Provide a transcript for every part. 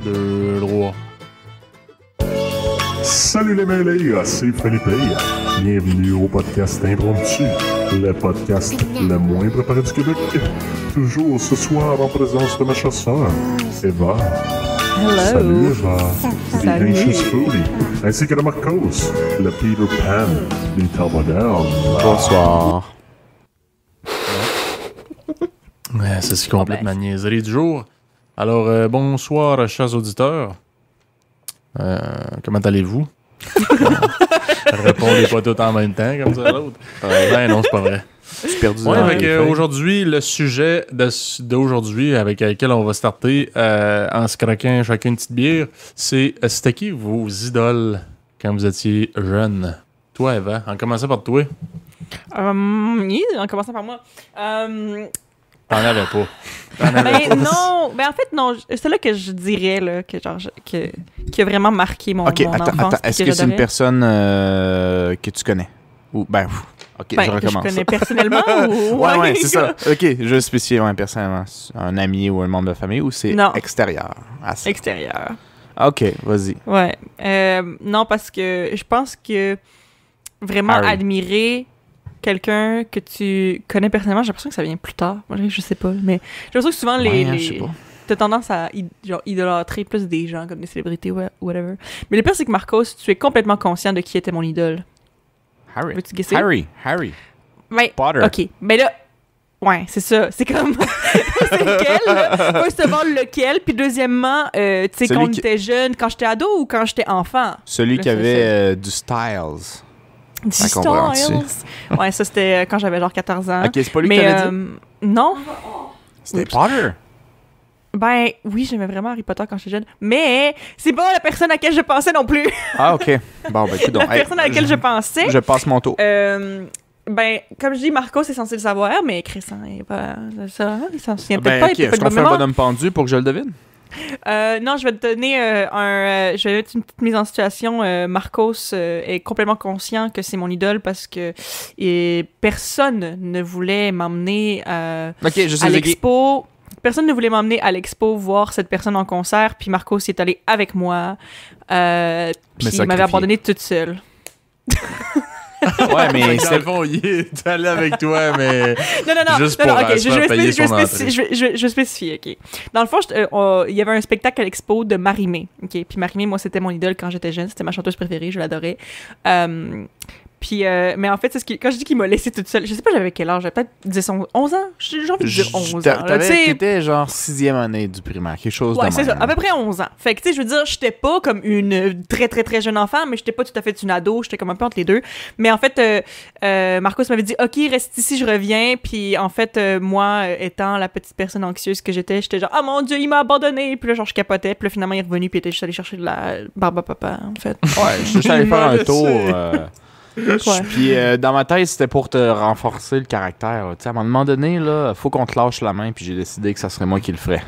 Deux droits. Salut les mêlés, c'est Philippe. Bienvenue au podcast Impromptu, le podcast le moins préparé du Québec. Toujours ce soir en présence de ma chasseur, Eva. Hello. Salut Eva, The Salut. Anxious Foodie, ainsi que de Marcos, le Peter Pan, des Tabadell. Bonsoir. Ouais, c'est ce qui complète ma niaiserie du jour. Alors, bonsoir, chers auditeurs. Comment allez-vous? Répondez pas tout en même temps, comme ça, l'autre. Ben non, c'est pas vrai. C'est perdu. Ouais, avec aujourd'hui, le sujet d'aujourd'hui avec lequel on va starter en se croquant chacun une petite bière, c'est c'était qui vos idoles quand vous étiez jeune? Toi, Eva, en commençant par toi. En commençant par moi. T'en avais pas. Non, en fait, non. C'est là que je dirais là, que, genre, qui a vraiment marqué mon, Ok, mon attends. enfance. Est-ce que c'est une personne que tu connais? Ou, ok, je que recommence. je connais personnellement ou... Ouais, c'est ça. Ok, je vais spécifier, personnellement. Un ami ou un membre de famille ou c'est Non. extérieur? à ça? Extérieur. Ok, vas-y. Ouais. Non, parce que je pense que vraiment Harry. admirer quelqu'un que tu connais personnellement, j'ai l'impression que ça vient plus tard. Moi, je sais pas, mais j'ai l'impression que souvent, Je sais pas. t'as tendance à genre, idolâtrer plus des gens comme des célébrités ou whatever. Mais le pire, c'est que Marcos, tu es complètement conscient de qui était mon idole. Harry. Veux-tu guesser? Harry. Ben, Potter. OK. Ben là, ouais, c'est ça. C'est comme... c'est lequel, là? First of all, lequel? Puis deuxièmement, tu sais, Celui quand on qui- était jeune, quand j'étais ado ou quand j'étais enfant? Celui Là, qui c'est avait du Styles. Du Ça comprend-tu? Styles. Ouais, ça, c'était quand j'avais genre 14 ans. Ok, c'est pas lui Mais qui t'avait dit? non. C'était Oups. Potter. Ben oui, j'aimais vraiment Harry Potter quand j'étais jeune. Mais c'est pas la personne à laquelle je pensais non plus. Ah, ok. Bon, ben, écoute donc. La personne à laquelle je pensais. Je passe mon tour. Ben, comme je dis, Marco, c'est censé le savoir, mais Chris, il s'en souvient peut-être Ben, pas. ok, Il a est-ce pas de qu'on bonne fait un mémoire. bonhomme pendu pour que je le devine? Non, je vais te donner je vais mettre une petite mise en situation. Marcos est complètement conscient que c'est mon idole parce que personne ne voulait m'emmener Ok, je à sais l'expo. Personne ne voulait m'emmener à l'expo voir cette personne en concert, puis Marcos est allé avec moi. Puis il sacrifié. m'avait abandonnée toute seule. Ouais, mais Dans le fond, il est allé avec toi, mais... Non, Juste non, pour, ok, se faire payer son je vais spécifier, ok. Dans le fond, il y avait un spectacle à l'expo de Marie-Mé, ok. Puis Marie-Mé, moi, c'était mon idole quand j'étais jeune, c'était ma chanteuse préférée, je l'adorais. Mais en fait, c'est quand je dis qu'il m'a laissé toute seule, je sais pas j'avais quel âge, j'avais peut-être 11 ans, j'ai envie de dire 11 ans. là, tu sais. T'étais genre 6e année du primaire, quelque chose Ouais, de c'est même. ça, à peu près 11 ans. Fait que, tu sais, je veux dire, j'étais pas comme une très, très, très jeune enfant, mais j'étais pas tout à fait une ado, j'étais comme un peu entre les deux. Mais en fait, Marcos m'avait dit, OK, reste ici, je reviens. Puis en fait, moi, étant la petite personne anxieuse que j'étais genre, ah mon Dieu, il m'a abandonné. Puis là, genre, je capotais. Puis là, finalement, il est revenu, puis il était juste allé chercher de la barbe à papa, en fait. Ouais, je suis juste allé faire un tour. Ouais. Puis dans ma tête, c'était pour te renforcer le caractère. Tu sais, à un moment donné, là, faut qu'on te lâche la main, puis j'ai décidé que ça serait moi qui le ferais.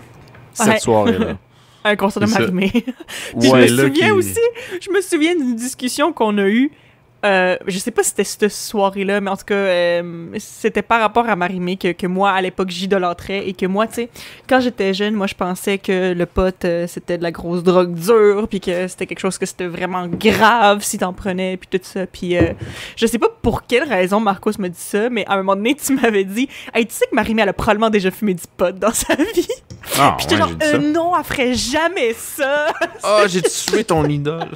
Cette Ouais. soirée-là. Un concert de C'est ça. Marie-Mé. Puis Ouais, je me souviens d'une discussion qu'on a eue. Je sais pas si c'était cette soirée-là, mais en tout cas, c'était par rapport à Marie-Mé que moi, à l'époque, j'idolâtrais et que moi, tu sais, quand j'étais jeune, moi, je pensais que le pot, c'était de la grosse drogue dure, puis que c'était quelque chose que c'était vraiment grave si t'en prenais, puis tout ça. Puis je sais pas pour quelle raison Marcos m'a dit ça, mais à un moment donné, tu m'avais dit « Hey, tu sais que Marie-Mé, elle a probablement déjà fumé du pot dans sa vie? » Ah, Puis j'étais ouais, genre j'ai dit ça. Non, elle ferait jamais ça! » Oh, j'ai tué ton idole.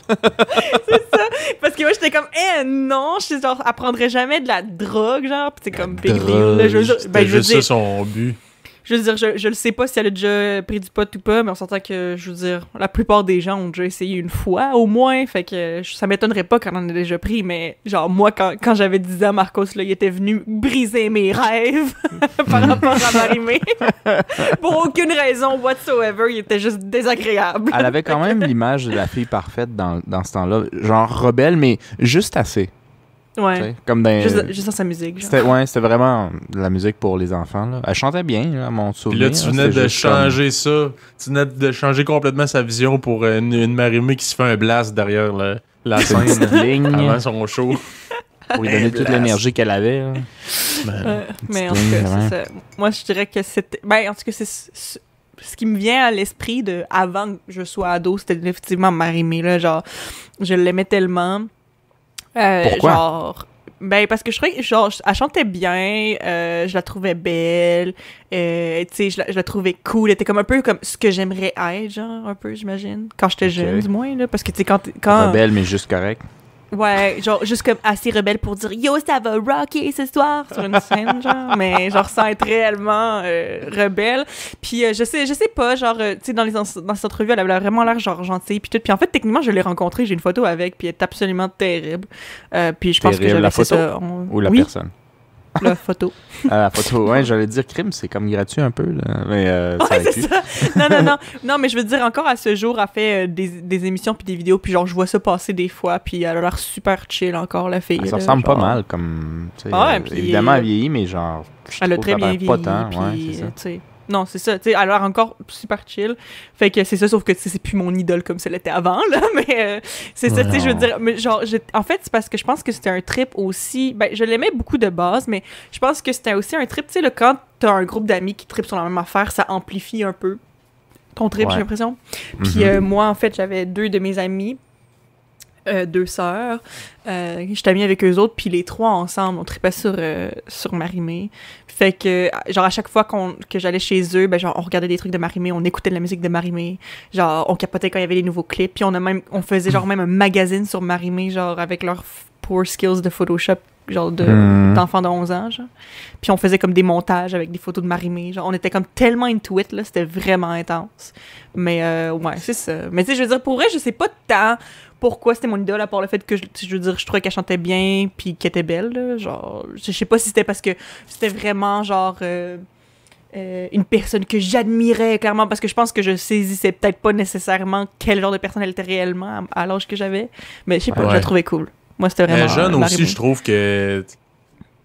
Parce que moi, j'étais comme, non, je sais, genre, elle prendrait jamais de la drogue, genre, pis c'est comme big deal, drogue. là. Je veux C'était dire, juste ça son but. je veux dire, je le sais pas si elle a déjà pris du pot ou pas, mais on s'entend que, je veux dire, la plupart des gens ont déjà essayé une fois, au moins, fait que ça m'étonnerait pas qu'on en ait déjà pris, mais genre, moi, quand j'avais 10 ans, Marcos, là, il était venu briser mes rêves par rapport à Marie-Mé. Pour aucune raison whatsoever, il était juste désagréable. Elle avait quand même l'image de la fille parfaite dans ce temps-là. Genre rebelle, mais juste assez. Tu Ouais. sais, comme dans... Juste dans sa musique, genre. C'était vraiment de la musique pour les enfants. Là. Elle chantait bien, là, à mon Puis souvenir. là, tu venais C'était de juste comme- changer ça. Tu venais de changer complètement sa vision pour une Marie-Mé qui se fait un blast derrière la Une scène petite ligne avant son show. pour lui donner toute blast. l'énergie qu'elle avait. Là. Ben, Mais en tout ligne, cas, ouais. c'est ça. Moi, je dirais que c'était... Ben, en tout cas, ce qui me vient à l'esprit de avant que je sois ado, c'était effectivement Marie-Mé, là, genre, je l'aimais tellement. Pourquoi? Genre, ben, parce que je trouvais, genre, elle chantait bien, je la trouvais belle, tu sais, je la trouvais cool, elle était comme un peu comme ce que j'aimerais être, genre, un peu, j'imagine, quand j'étais jeune, du moins, là, parce que, tu sais, quand... Rebelle, mais juste correct. Ouais, genre, juste comme assez rebelle pour dire « Yo, ça va rocker ce soir » sur une scène, genre, mais genre sans être réellement rebelle. Puis je sais pas, genre, tu sais, dans cette entrevue, elle avait vraiment l'air genre gentille, puis tout. Puis en fait, techniquement, je l'ai rencontrée, j'ai une photo avec, puis elle est absolument terrible. Puis je pense que j'avais la fait photo ça... ou la oui, personne? la photo. La photo, ouais, j'allais dire crime, c'est comme gratuit un peu, là. Mais ça Ouais, aurait c'est pu. ça. Non, mais je veux dire, encore à ce jour, elle fait des émissions puis des vidéos, puis genre, je vois ça passer des fois, puis elle a l'air super chill encore, la fille. Ça là, ressemble genre. pas mal, comme. Tu sais, Ouais, puis, évidemment, elle vieillit, mais genre. je Elle a trouve très qu'elle bien a l'air vieilli, pas tant, ouais, puis, c'est ça. tu sais... Non, c'est ça, tu sais, elle a l'air encore super chill. Fait que c'est ça, sauf que tu sais, c'est plus mon idole comme ça l'était avant, là, mais c'est ça, tu sais, je veux dire, mais genre, en fait, c'est parce que je pense que c'était un trip aussi, ben, je l'aimais beaucoup de base, mais je pense que c'était aussi un trip, tu sais, là, quand t'as un groupe d'amis qui trippent sur la même affaire, ça amplifie un peu ton trip, Ouais. j'ai l'impression. Puis moi, en fait, j'avais 2 de mes amis, 2 sœurs. J'étais amie avec eux autres, puis les 3 ensemble, on trippait sur Marie-Mé. Fait que, genre, à chaque fois que j'allais chez eux, ben, genre, on regardait des trucs de Marie-Mé, on écoutait de la musique de Marie-Mé. Genre, on capotait quand il y avait les nouveaux clips, puis on faisait, genre, même un magazine sur Marie-Mé, genre, avec leurs poor skills de Photoshop, genre, d'enfants de 11 ans, genre. Puis on faisait comme des montages avec des photos de Marie-Mé. Genre, on était comme tellement into it, là, c'était vraiment intense. Mais, ouais, c'est ça. Mais, tu sais, je veux dire, pour vrai, je sais pas tant pourquoi c'était mon idole, à part le fait que, je veux dire, je trouvais qu'elle chantait bien, puis qu'elle était belle, là. Genre, je sais pas si c'était parce que c'était vraiment, genre, une personne que j'admirais, clairement, parce que je pense que je saisissais peut-être pas nécessairement quel genre de personne elle était réellement à l'âge que j'avais. Mais je sais pas, je la trouvais cool. Moi, c'était vraiment... Mais jeune aussi, Marie-Mé. je trouve que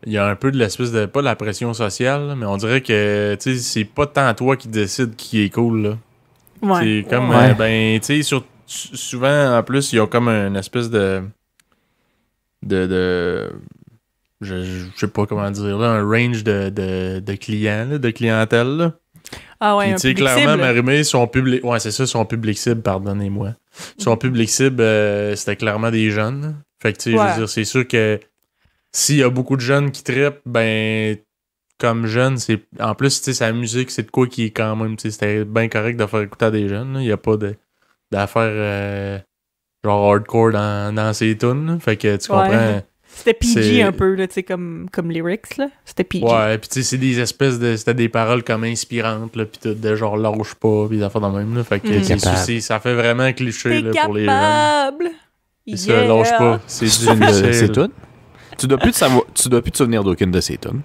il y a un peu de l'espèce de... Pas de la pression sociale, là, mais on dirait que, tu sais, c'est pas tant toi qui décide qui est cool, là. Ouais. C'est comme, Ouais. ben, tu sais, souvent, en plus, il y a comme une espèce de je sais pas comment dire, là, un range de clients, là, de clientèle, là. Ah ouais, Puis, un tu sais, public clairement, cible. Marie-Mé, son public... Ouais, c'est ça, son public cible, pardonnez-moi. Son public cible, c'était clairement des jeunes. Fait que, tu sais, je Ouais. veux dire, c'est sûr que s'il y a beaucoup de jeunes qui trippent, ben, comme jeunes, c'est... En plus, tu sais, sa musique, c'est de quoi qui est quand même... Tu sais, c'était bien correct de faire écouter à des jeunes, là. Il y a pas d'affaires genre hardcore dans ses tunes, là. Fait que, tu Ouais. comprends... C'était PG c'est- un peu, là, tu sais, comme lyrics, là. C'était PG. Ouais, pis tu sais, c'est des espèces de... C'était des paroles comme inspirantes, là, pis tout, de genre lâche pas, pis des affaires de même, là. Fait que ça fait vraiment cliché, T'es là, pour les jeunes. capable! C'est ça, lâche pas. C'est difficile. C'est tout? Tu dois plus te souvenir d'aucune de ces tunes.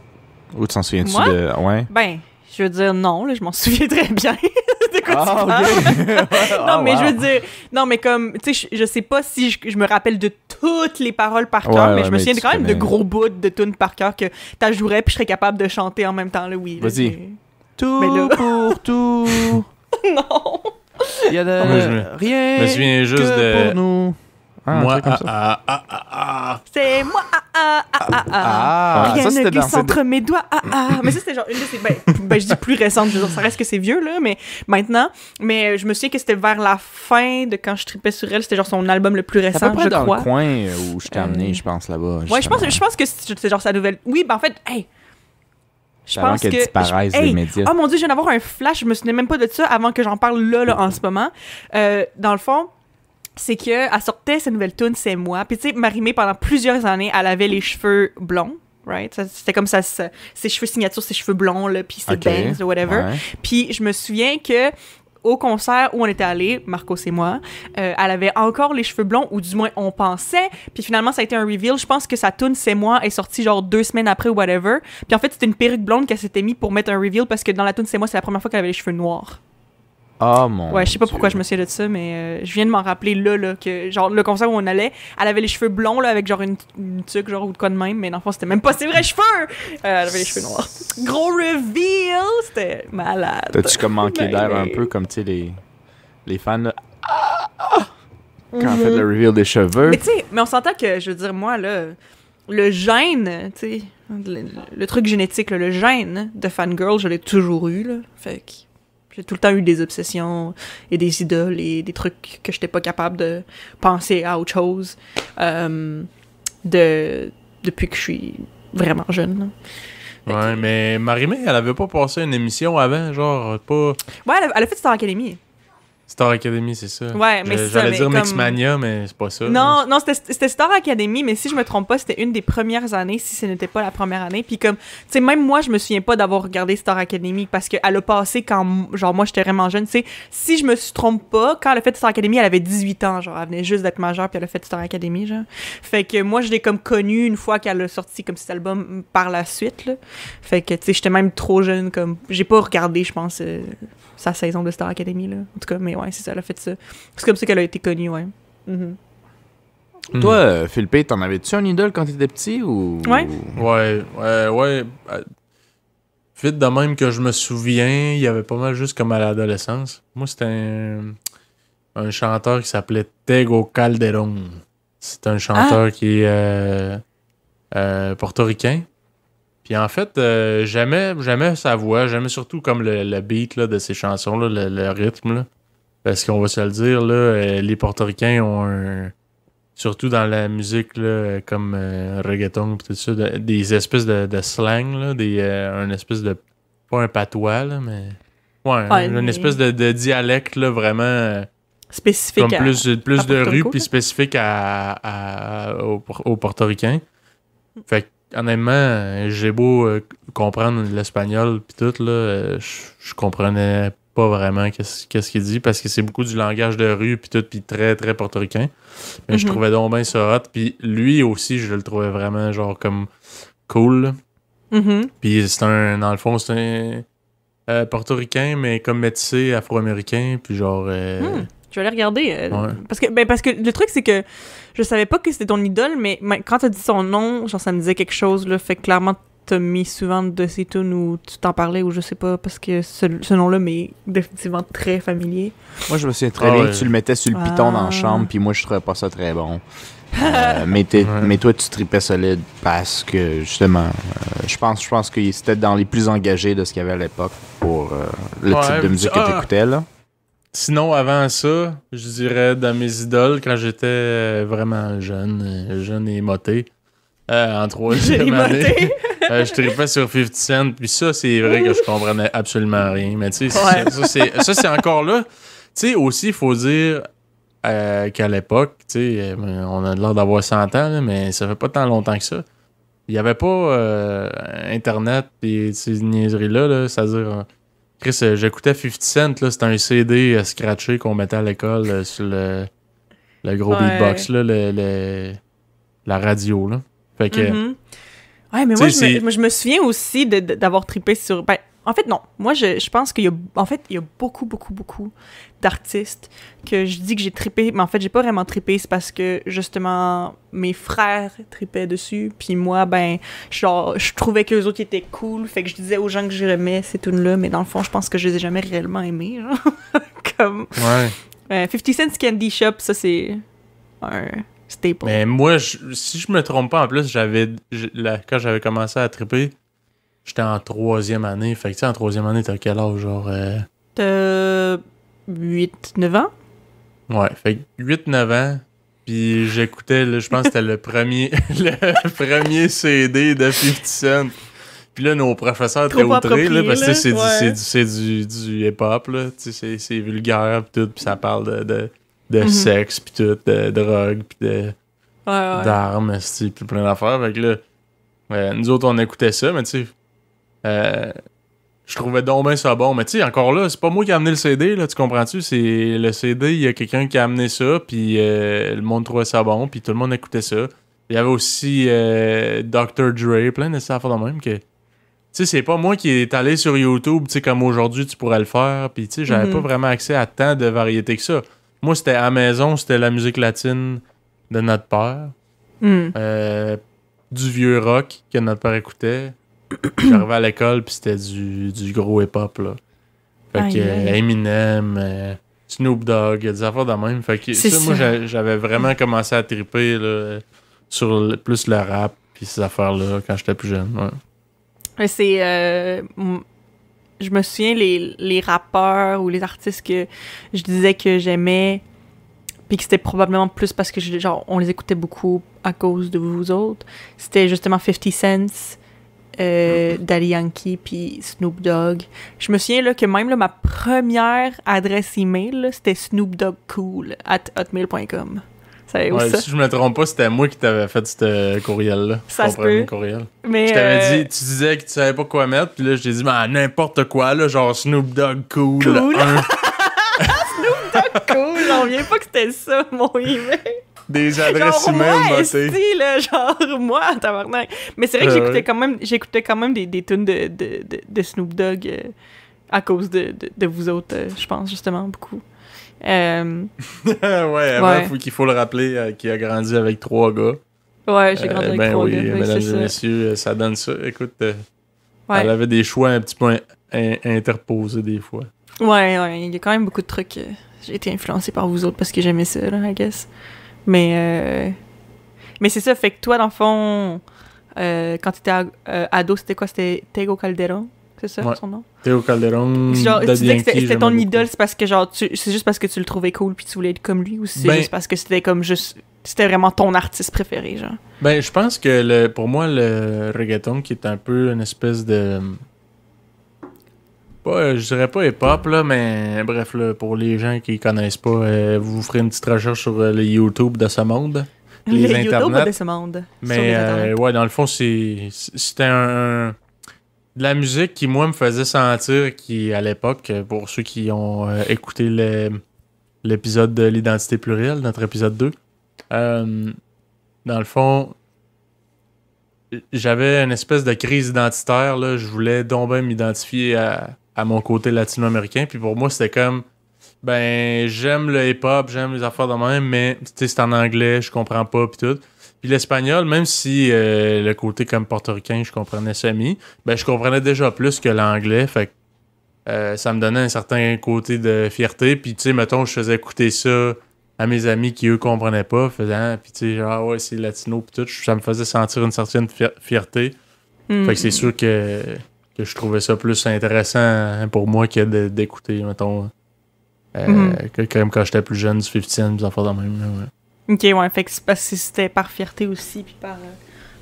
Ou tu t'en souviens-tu Moi? de... Ouais. Ben, je veux dire, non, là, je m'en souviens très bien. De quoi tu parles? ok. Non, mais je veux dire... Non, mais comme... Tu sais, je sais pas si je me rappelle de toutes les paroles par cœur, Ouais, mais ouais, je me mais souviens tu quand même de connais. gros bouts de tunes par cœur que t'ajouerais puis je serais capable de chanter en même temps, là, oui. là, Vas-y. mais- Tout Mais là- pour tout. Non! Il y a de Moi, je rien je me souviens juste que de- pour nous. un Moi, truc comme ça. C'est moi, Ah, Rien ça ne c'était dans glisse entre mes doigts, Mais ça, c'était genre une de ces... Ben, je dis plus récente, je veux dire, ça reste que c'est vieux, là, mais maintenant. Mais je me souviens que c'était vers la fin de quand je tripais sur elle. C'était genre son album le plus à récent, peu près je dans crois. le coin où je t'ai amené, je pense, là-bas. Ouais, je pense que c'est genre sa nouvelle... Oui, ben en fait, hey... Je Avant pense qu'elle que... disparaisse des médias. Oh mon Dieu, je viens d'avoir un flash, je me souvenais même pas de ça avant que j'en parle là, en ce moment. Dans le fond... c'est qu'elle sortait sa nouvelle tune, C'est moi. Puis tu sais, Marie-Mé, pendant plusieurs années, elle avait les cheveux blonds, right? C'était comme ça, ses cheveux signature, ses cheveux blonds, là, puis ses Ok. bangs, whatever. Ouais. Puis je me souviens que au concert où on était allés, Marcos et moi, elle avait encore les cheveux blonds, ou du moins on pensait. Puis finalement, ça a été un reveal. Je pense que sa tune C'est moi est sortie genre 2 semaines après ou whatever. Puis en fait, c'était une perruque blonde qu'elle s'était mis pour mettre un reveal parce que dans la tune C'est moi, c'est la première fois qu'elle avait les cheveux noirs. Oh mon Ouais, je sais pas Dieu. pourquoi je me souviens de ça, mais je viens de m'en rappeler là, que genre le concert où on allait, elle avait les cheveux blonds là avec genre une tuque genre ou de quoi de même, mais dans le fond c'était même pas ses vrais cheveux! Elle avait les cheveux noirs. Gros reveal! C'était malade. T'as-tu comme manqué Ben, d'air un ben. peu comme, tu sais, les fans, là, quand on fait le reveal des cheveux? Mais tu sais, mais on s'entend que, je veux dire, moi là, le gène, tu sais, le truc génétique, là, le gène de fangirl, je l'ai toujours eu, là. Fait que J'ai tout le temps eu des obsessions et des idoles et des trucs que j'étais pas capable de penser à autre chose depuis que je suis vraiment jeune. Là. Ouais, mais Marie-Mé, elle avait pas passé une émission avant, genre, pas... Ouais, elle a fait Star Academy. Star Academy, c'est ça. Ouais, mais c'est ça. J'allais dire comme... Mixmania, mais c'est pas ça. Non, c'était Star Academy, mais si je me trompe pas, c'était une des premières années, si ce n'était pas la première année. Puis comme, tu sais, même moi, je me souviens pas d'avoir regardé Star Academy parce qu'elle a passé quand, genre, moi, j'étais vraiment jeune. Tu sais, si je me trompe pas, quand elle a fait Star Academy, elle avait 18 ans, genre, elle venait juste d'être majeure, puis elle a fait Star Academy, genre. Fait que moi, je l'ai comme connue une fois qu'elle a sorti comme cet album par la suite, là. Fait que, tu sais, j'étais même trop jeune, comme, j'ai pas regardé, je pense, sa saison de Star Academy, là. En tout cas, mais ouais, c'est ça, elle a fait ça. C'est comme ça qu'elle a été connue, ouais. Toi, Philippe, t'en avais-tu un idole quand t'étais petit ou... Ouais. Ouais. Vite de même que je me souviens, il y avait pas mal juste comme à l'adolescence. Moi, c'était un chanteur qui s'appelait Tego Calderón. C'est un chanteur qui est portoricain. Puis en fait, j'aimais sa voix, j'aimais surtout comme le beat là, de ses chansons, là, le rythme. Là. Parce qu'on va se le dire, là, les portoricains ont surtout dans la musique là, comme reggaeton et tout ça, des espèces de slang, là, un espèce de... Pas un patois, là, mais... Ouais, une espèce de dialecte là, vraiment... spécifique comme plus de rue, Rico, puis spécifique aux portoricains. Fait que honnêtement, j'ai beau comprendre l'espagnol pis tout, là, je comprenais pas vraiment qu'est-ce qu'il dit parce que c'est beaucoup du langage de rue pis tout, pis très, très portoricain. Mais je trouvais donc bien ça hot. Pis lui aussi, je le trouvais vraiment genre comme cool. Pis dans le fond, c'est un portoricain, mais comme métissé afro-américain, puis genre... Je vais aller regarder. Ouais. Parce que le truc, c'est que je savais pas que c'était ton idole, mais quand t'as dit son nom, genre ça me disait quelque chose, là. Fait que clairement, t'as mis souvent de ses tunes où tu t'en parlais, ou je sais pas, parce que ce nom-là m'est définitivement très familier. Moi, je me souviens très bien que tu le mettais sur le piton dans la chambre, puis moi, je trouvais pas ça très bon. Mais toi, tu tripais solide parce que, justement, je pense que c'était dans les plus engagés de ce qu'il y avait à l'époque pour le type de musique que t'écoutais, là. Sinon, avant ça, je dirais dans mes idoles, quand j'étais vraiment jeune et moté, en troisième année, je tripais sur 50 Cent, puis ça, c'est vrai que je comprenais absolument rien. Mais tu sais, ça, c'est encore là. Tu sais, aussi, il faut dire qu'à l'époque, tu sais, on a l'air d'avoir 100 ans, là, mais ça fait pas tant longtemps que ça. Il y avait pas Internet et ces niaiseries-là, là, c'est-à-dire... Chris, j'écoutais 50 Cent, là, c'était un CD scratché qu'on mettait à l'école sur le gros beatbox, là, la radio, là. Fait que... Ouais, mais moi, je me souviens aussi d'avoir trippé sur... Ben, en fait, non. Moi, je pense qu'il y a beaucoup, beaucoup, beaucoup d'artistes que je dis que j'ai trippé, mais en fait, j'ai pas vraiment trippé. C'est parce que, justement, mes frères trippaient dessus, puis moi, ben, genre, je trouvais que les autres étaient cool, fait que je disais aux gens que j'aimais ces tunes-là, mais dans le fond, je pense que je les ai jamais réellement aimés, genre. Comme... Ouais. 50 Cent's Candy Shop, ça, c'est un... staple. Mais moi, si je me trompe pas, en plus, quand j'avais commencé à tripper, j'étais en troisième année. Fait que tu sais, en troisième année, t'as quel âge, genre? T'as 8-9 ans? Ouais, fait que 8-9 ans. Puis j'écoutais, là, je pense que c'était le premier CD de 50 Cent. Puis là, nos professeurs étaient outrés, là, parce que c'est du hip-hop, là. Tu sais, c'est vulgaire, pis tout, pis ça parle de sexe, pis tout, de drogue, pis d'armes, pis plein d'affaires. Fait que là, nous autres, on écoutait ça, mais tu sais, je trouvais donc bien ça bon. Mais tu sais, encore là, c'est pas moi qui ai amené le CD, là, tu comprends-tu? C'est le CD, il y a quelqu'un qui a amené ça, puis le monde trouvait ça bon, puis tout le monde écoutait ça. Il y avait aussi Dr. Dre, plein de ça à faire de même que... Tu sais, c'est pas moi qui est allé sur YouTube, tu sais, comme aujourd'hui, tu pourrais le faire, puis tu sais, j'avais pas vraiment accès à tant de variétés que ça. Moi, c'était à la maison, c'était la musique latine de notre père. Du vieux rock que notre père écoutait. J'arrivais à l'école, puis c'était du gros hip-hop, là. Fait que Eminem, Snoop Dogg, des affaires de même. Fait que ça, moi, j'avais vraiment commencé à triper, là, sur plus le rap, puis ces affaires-là, quand j'étais plus jeune, ouais. C'est... je me souviens les rappeurs ou les artistes que je disais que j'aimais, puis que c'était probablement plus parce que genre on les écoutait beaucoup à cause de vous autres. C'était justement 50 Cent, Daddy Yankee puis Snoop Dogg. Je me souviens là, que même là, ma première adresse email, là, c'était snoopdoggcool@hotmail.com. Ouais, si je me trompe pas, c'était moi qui t'avais fait ce courriel-là. Ça se peut. Courriel. Mais je t'avais dit, tu disais que tu savais pas quoi mettre, puis là, je t'ai dit, n'importe quoi, là, genre Snoop Dogg Cool. Snoop Dogg Cool, j'en reviens pas que c'était ça, mon email. Des adresses email motées. Là, genre, moi, tabarnak. Mais c'est vrai que j'écoutais quand même des tunes de Snoop Dogg à cause de vous autres, je pense, justement, beaucoup. Avant, il faut le rappeler, qu'il a grandi avec 3 gars. Ouais, j'ai grandi avec 3 gars. Mesdames et messieurs, ça donne ça. Écoute, elle avait des choix un petit peu interposés des fois. Ouais, il y a quand même beaucoup de trucs. J'ai été influencé par vous autres parce que j'aimais ça, là, I guess. Mais c'est ça, fait que toi, dans le fond, quand t'étais ado, c'était quoi? C'était Tego Calderon? C'est ça, son nom? Tego Calderon. Genre, tu disais que c'était ton idole, c'est parce que genre c'est juste parce que tu le trouvais cool puis tu voulais être comme lui, ou c'est juste parce que c'était comme c'était vraiment ton artiste préféré, genre? Ben, je pense que pour moi, le reggaeton, qui est un peu une espèce de... je dirais pas hip-hop, là, mais bref, là, pour les gens qui connaissent pas, vous ferez une petite recherche sur le YouTube de ce monde. Les YouTube de ce monde. Mais dans le fond, c'était de la musique qui, moi, me faisait sentir à l'époque, pour ceux qui ont écouté l'épisode de l'identité plurielle, notre épisode 2, dans le fond, j'avais une espèce de crise identitaire, là. Je voulais donc bien m'identifier à mon côté latino-américain, puis pour moi, c'était comme, j'aime le hip-hop, j'aime les affaires de même, mais, tu sais, c'est en anglais, je comprends pas, puis tout. Puis l'espagnol, même si le côté comme portoricain, je comprenais semi, je comprenais déjà plus que l'anglais, fait que ça me donnait un certain côté de fierté. Puis tu sais, mettons, je faisais écouter ça à mes amis qui, eux, comprenaient pas, faisant, puis tu sais, genre, ouais, c'est latino, puis tout, ça me faisait sentir une certaine fierté. Fait que c'est sûr que je trouvais ça plus intéressant pour moi que d'écouter, mettons, comme quand j'étais plus jeune, du 50 Cent, des affaires de même, ouais. Ok, ouais, fait que c'est parce que c'était par fierté aussi, puis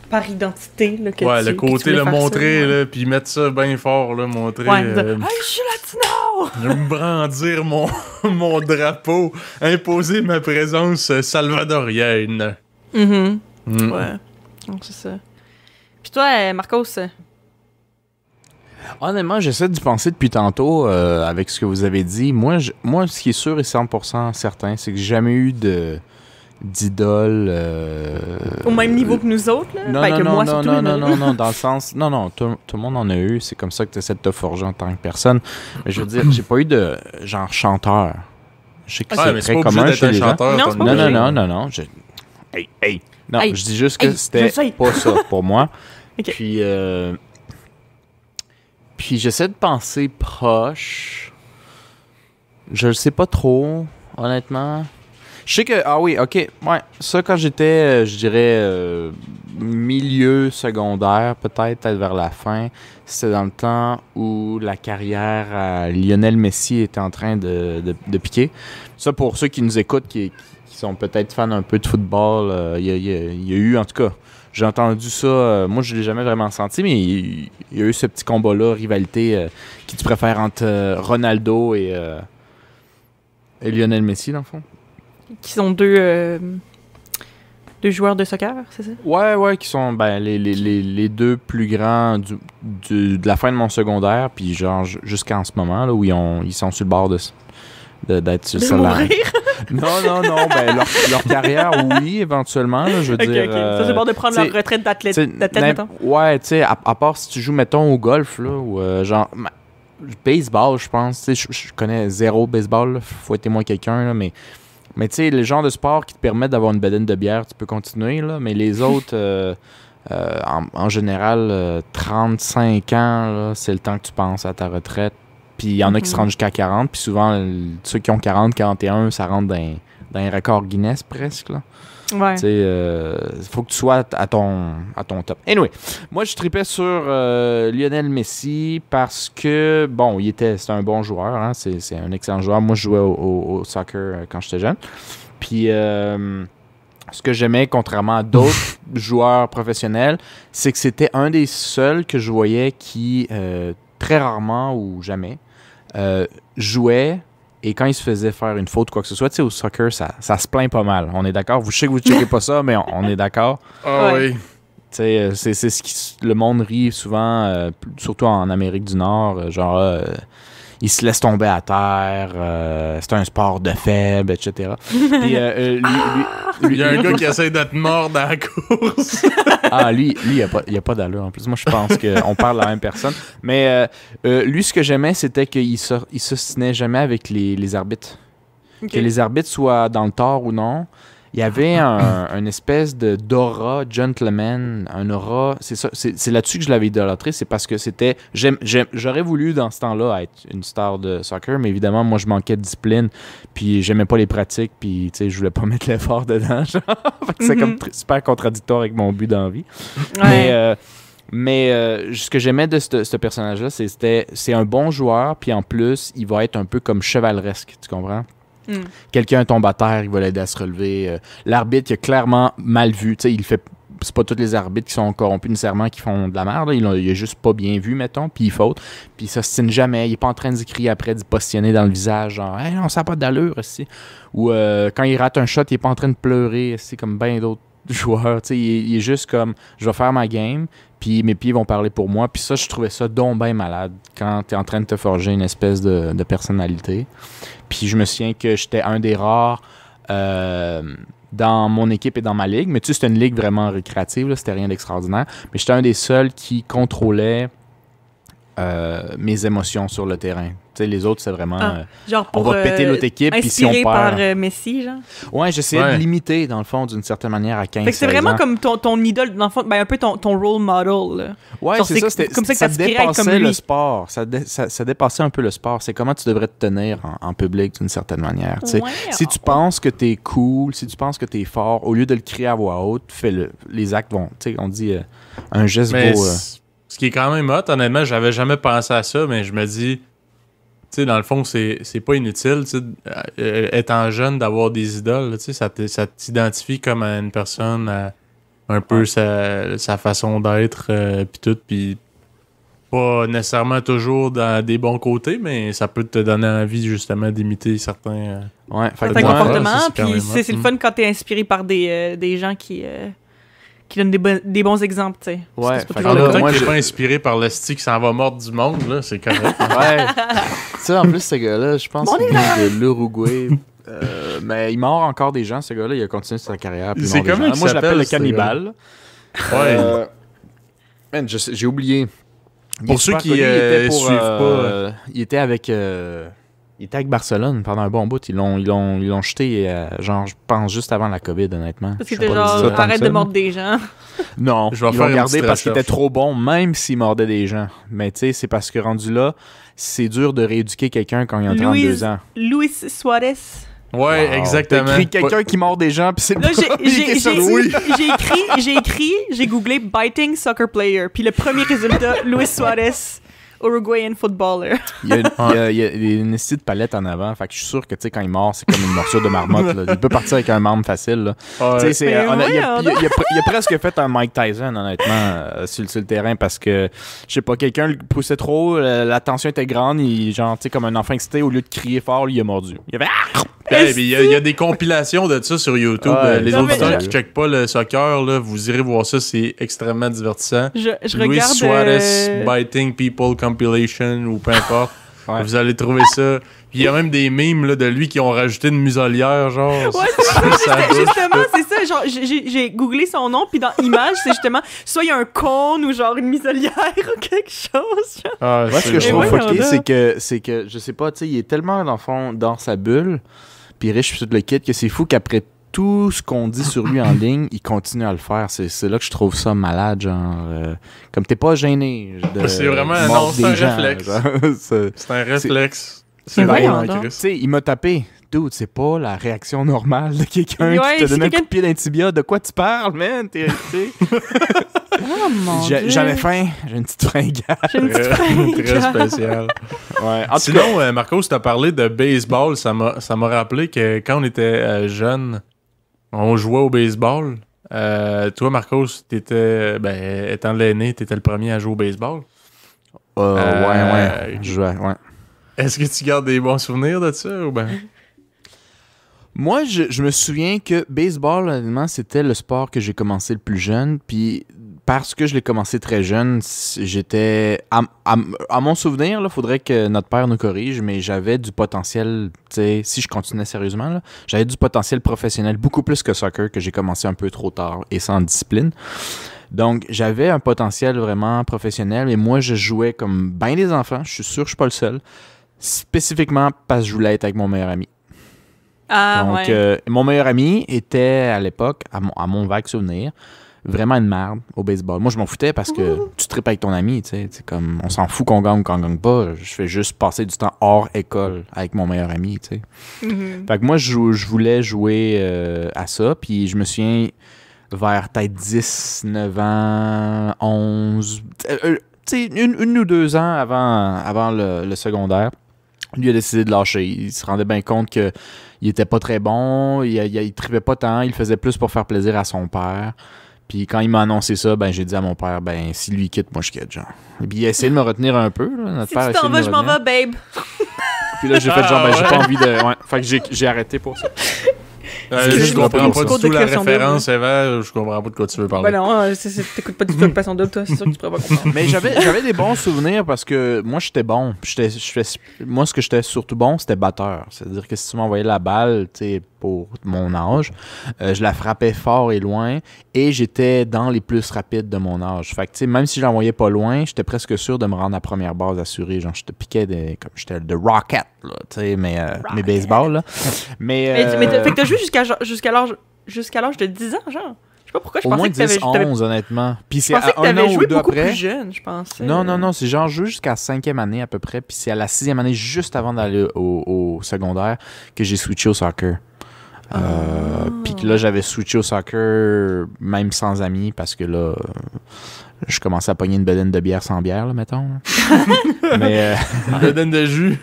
par identité, là, que le côté, le montrer, là, puis mettre ça bien fort, là, montrer... Ouais, hey, je suis latino! Je vais me brandir mon drapeau, imposer ma présence salvadorienne. Ouais, donc c'est ça. Puis toi, Marcos? Honnêtement, j'essaie d'y penser depuis tantôt avec ce que vous avez dit. Moi, ce qui est sûr et 100% certain, c'est que j'ai jamais eu d'idole au même niveau que nous autres, là? Non, dans le sens... Non, tout le monde en a eu. C'est comme ça que tu essaies de te forger en tant que personne. Mais je veux dire, j'ai pas eu de genre chanteur. Je sais que c'est très commun chez les gens. Non. Hey. Non, je dis juste que c'était pas ça pour moi. Okay. Puis j'essaie de penser proche. Je le sais pas trop, honnêtement. Je sais que... Ah oui, ok. Ouais, ça, quand j'étais, je dirais, milieu secondaire, peut-être vers la fin, c'était dans le temps où la carrière à Lionel Messi était en train de piquer. Ça, pour ceux qui nous écoutent, qui sont peut-être fans un peu de football, il y a eu, en tout cas, j'ai entendu ça. Moi, je l'ai jamais vraiment senti, mais il y a eu ce petit combat-là, rivalité, qui tu préfères entre Ronaldo et Lionel Messi, dans le fond. Qui sont deux joueurs de soccer, c'est ça? Ouais, qui sont les deux plus grands de la fin de mon secondaire, puis genre jusqu'en ce moment, là, où ils sont sur le bord d'être sur le salaire. Non, leur carrière, oui, éventuellement, là, je veux dire... Ça, c'est bon de prendre leur retraite d'athlète, mettons. Ouais, tu sais, à part si tu joues, mettons, au golf, là, ou genre... baseball, je pense, tu sais, je connais zéro baseball, faut être témoin quelqu'un, là, mais tu sais, le genre de sport qui te permet d'avoir une bedaine de bière, tu peux continuer, là, mais les autres, en général, 35 ans, là, c'est le temps que tu penses à ta retraite. Puis il y en a qui se rendent jusqu'à 40, puis souvent, ceux qui ont 40, 41, ça rentre dans les records Guinness presque, là. Ouais. Tu sais, faut que tu sois à ton top. Anyway, moi, je tripais sur Lionel Messi parce que, bon, c'était un bon joueur, hein, c'est un excellent joueur. Moi, je jouais au soccer quand j'étais jeune. Puis, ce que j'aimais, contrairement à d'autres joueurs professionnels, c'est que c'était un des seuls que je voyais qui, très rarement ou jamais, jouait. Et quand il se faisait faire une faute ou quoi que ce soit, tu sais, au soccer, ça se plaint pas mal. On est d'accord? Je sais que vous ne checkez pas ça, mais on est d'accord. Ah oui. Tu sais, c'est ce qui... Le monde rit souvent, surtout en Amérique du Nord, il se laisse tomber à terre, c'est un sport de faible, etc. Puis, il y a un gars qui essaie de te mordre dans la course. lui, il a pas d'allure. En plus, moi, je pense qu'on parle de la même personne. Mais lui, ce que j'aimais, c'était qu'il s'ostinait jamais avec les arbitres. Okay. Que les arbitres soient dans le tort ou non. Il y avait une espèce d'aura gentleman, un aura. C'est ça, c'est là-dessus que je l'avais idolâtré. C'est parce que c'était. J'aurais voulu dans ce temps-là être une star de soccer, mais évidemment, moi, je manquais de discipline. Puis j'aimais pas les pratiques. Puis tu sais, je voulais pas mettre l'effort dedans. Genre. C'est comme super contradictoire avec mon but d'envie. Ouais. Mais ce que j'aimais de ce personnage-là, c'est un bon joueur. Puis en plus, il va être un peu comme chevaleresque. Tu comprends? Quelqu'un tombe à terre, il va l'aider à se relever. L'arbitre, il a clairement mal vu. C'est pas tous les arbitres qui sont corrompus nécessairement qui font de la merde. Il a juste pas bien vu, mettons, puis il faute. Puis il s'ostine jamais. Il est pas en train d'y crier après, d'y positionner dans le visage, genre « Hey, non, ça n'a pas d'allure, aussi. » Ou quand il rate un shot, il est pas en train de pleurer, comme bien d'autres joueurs. Il est juste comme « Je vais faire ma game. » Puis mes pieds vont parler pour moi. Puis ça, je trouvais ça donc bien malade quand tu es en train de te forger une espèce de personnalité. Puis je me souviens que j'étais un des rares dans mon équipe et dans ma ligue. Mais tu sais, c'était une ligue vraiment récréative. Là, c'était rien d'extraordinaire. Mais j'étais un des seuls qui contrôlait mes émotions sur le terrain. Tu sais, les autres, c'est vraiment... genre pour, on va péter l'autre équipe, puis si on perd... par Messi, genre? Ouais, j'essayais de l'imiter, dans le fond, d'une certaine manière, à 15 ans. Fait que c'est vraiment comme ton idole, dans le fond, un peu ton role model, là. Ouais, genre, c'est ça. C'était, comme ça que ça dépassait comme le sport. Ça dépassait un peu le sport. C'est comment tu devrais te tenir en public, d'une certaine manière. Ouais, si tu penses que t'es cool, si tu penses que t'es fort, au lieu de le crier à voix haute, fais-le. Les actes vont... Tu sais, on dit un geste vaut... Ce qui est quand même hot, honnêtement, j'avais jamais pensé à ça, mais je me dis... Tu sais, dans le fond, c'est pas inutile, tu sais, étant jeune, d'avoir des idoles, tu sais, ça t'identifie comme à une personne, un peu sa façon d'être, puis tout, puis pas nécessairement toujours dans des bons côtés, mais ça peut te donner envie, justement, d'imiter certains comportements, puis c'est le fun quand t'es inspiré par des gens qui donnent des bons exemples, tu sais. Ouais, tant que t'es pas inspiré par le style qui s'en va mordre du monde, là, c'est correct. Ouais. Tu sais, en plus, ce gars-là, je pense qu'il est de l'Uruguay. Mais il mord encore des gens, ce gars-là. Il a continué sa carrière. Puis c'est comme moi, je l'appelle le cannibale. Ouais. Man, j'ai oublié. Pour ceux qui suivent pas... Il était avec Barcelone pendant un bon bout. Ils l'ont jeté, genre, je pense, juste avant la COVID, honnêtement. Parce qu'il était genre, arrête de mordre des gens. Non, ils l'ont gardé parce qu'il était trop bon, même s'il mordait des gens. Mais tu sais, c'est parce que rendu là, c'est dur de rééduquer quelqu'un quand il a 32 ans. Luis Suarez. Ouais, exactement. T'as écrit quelqu'un qui mord des gens, puis c'est là, j'ai googlé biting soccer player, puis le premier résultat, Luis Suarez, Uruguayan footballer. Il y a une petite palette en avant, fait que je suis sûr que tu sais quand il mord, c'est comme une morsure de marmotte. Là. Il peut partir avec un membre facile. Là. Ouais. Il a presque fait un Mike Tyson, honnêtement, sur le terrain, parce que je sais pas, quelqu'un le poussait trop, la tension était grande, genre tu sais comme un enfant excité, au lieu de crier fort, lui, il a mordu. Il avait il y a des compilations de ça sur YouTube. Les auditeurs qui ne checkent pas le soccer, là, vous irez voir ça, c'est extrêmement divertissant. Je Luis regarde Suarez Biting People Compilation ou peu importe. Ouais. Vous allez trouver ça. Puis il y a même des mimes là, de lui qui ont rajouté une muselière, genre. Ouais, justement, c'est ça. Genre, j'ai googlé son nom, puis dans Image, c'est justement soit il y a un cône ou genre une muselière ou quelque chose. Moi, ce que je trouve fucké, c'est que, je sais pas, tu sais, il est tellement dans le fond, dans sa bulle, puis riche sur tout le kit, que c'est fou qu'après tout ce qu'on dit sur lui en ligne, il continue à le faire. C'est là que je trouve ça malade, genre... comme t'es pas gêné de c'est vraiment mordre c'est un gens, réflexe. Genre, c'est un réflexe. Tu sais, il m'a tapé. dude, c'est pas la réaction normale de quelqu'un qui te donne un coup de pied dans le tibia. De quoi tu parles, man? T'es irrité. Oh mon Dieu. J'avais faim. J'ai une petite fringale. Très spécial. Ouais. Sinon, Marcos, t'as parlé de baseball. Ça m'a rappelé que quand on était jeune, on jouait au baseball. Toi, Marcos, t'étais, étant l'aîné, t'étais le premier à jouer au baseball. Ouais. Je jouais, ouais. Est-ce que tu gardes des bons souvenirs de ça ou ben? Moi, je me souviens que baseball, honnêtement, c'était le sport que j'ai commencé le plus jeune. Puis parce que je l'ai commencé très jeune, j'étais... À mon souvenir, il faudrait que notre père nous corrige, mais j'avais du potentiel, tu sais, si je continuais sérieusement, là, j'avais du potentiel professionnel, beaucoup plus que soccer, que j'ai commencé un peu trop tard et sans discipline. Donc, j'avais un potentiel vraiment professionnel, et moi, je jouais comme bien des enfants, je suis sûr que je suis pas le seul, spécifiquement parce que je voulais être avec mon meilleur ami. Ah, Donc, ouais. mon meilleur ami était, à l'époque, à mon vague souvenir, vraiment une merde au baseball. Moi, je m'en foutais parce que tu tripes avec ton ami, tu sais. C'est comme, on s'en fout qu'on gagne ou qu'on gagne pas. Je fais juste passer du temps hors école avec mon meilleur ami, tu sais. Fait que moi, je voulais jouer à ça, puis je me souviens, vers peut-être 10, 9 ans, 11, tu sais, une ou 2 ans avant le secondaire, lui a décidé de lâcher. Il se rendait bien compte que il était pas très bon, il tripait pas tant, il le faisait plus pour faire plaisir à son père. Puis quand il m'a annoncé ça, j'ai dit à mon père, si lui quitte, moi je quitte, genre. Et puis il a essayé de me retenir un peu, là. Notre Si père a tu t'en essayé de vas, me je m'en retenir. vais, babe. Puis là, j'ai fait genre, j'ai pas envie de... Ouais. Fait que j'ai arrêté pour ça. Je comprends pas du cours de tout la création référence, Eva. Je comprends pas de quoi tu veux parler. Ben non, t'écoutes pas du tout Occupation Double, toi. C'est sûr que tu pourrais pas comprendre. Mais j'avais des bons souvenirs parce que moi, j'étais bon. Moi, ce que j'étais surtout bon, c'était batteur. C'est-à-dire que si tu m'envoyais la balle, tu sais, pour mon âge, je la frappais fort et loin et j'étais dans les plus rapides de mon âge. Fait que, tu sais, même si je l'envoyais pas loin, j'étais presque sûr de me rendre à première base assurée. Genre, je te piquais comme j'étais de rocket, là, tu sais, mes baseball, là. Mais fait que t'as joué jusqu'à l'âge de 10 ans, genre? Je sais pas pourquoi je au pensais moins que t'avais 10, 11, honnêtement. Puis Je c'est pensais que un t'avais an ou joué deux beaucoup après. plus jeune, je pensais. Non, c'est genre joué jusqu'à 5e année à peu près, puis c'est à la 6e année, juste avant d'aller au secondaire, que j'ai switché au soccer. Puis que là, j'avais switché au soccer même sans amis, parce que là, je commençais à pogner une bedaine de bière sans bière, là, mettons. Mais... Une bedaine de jus.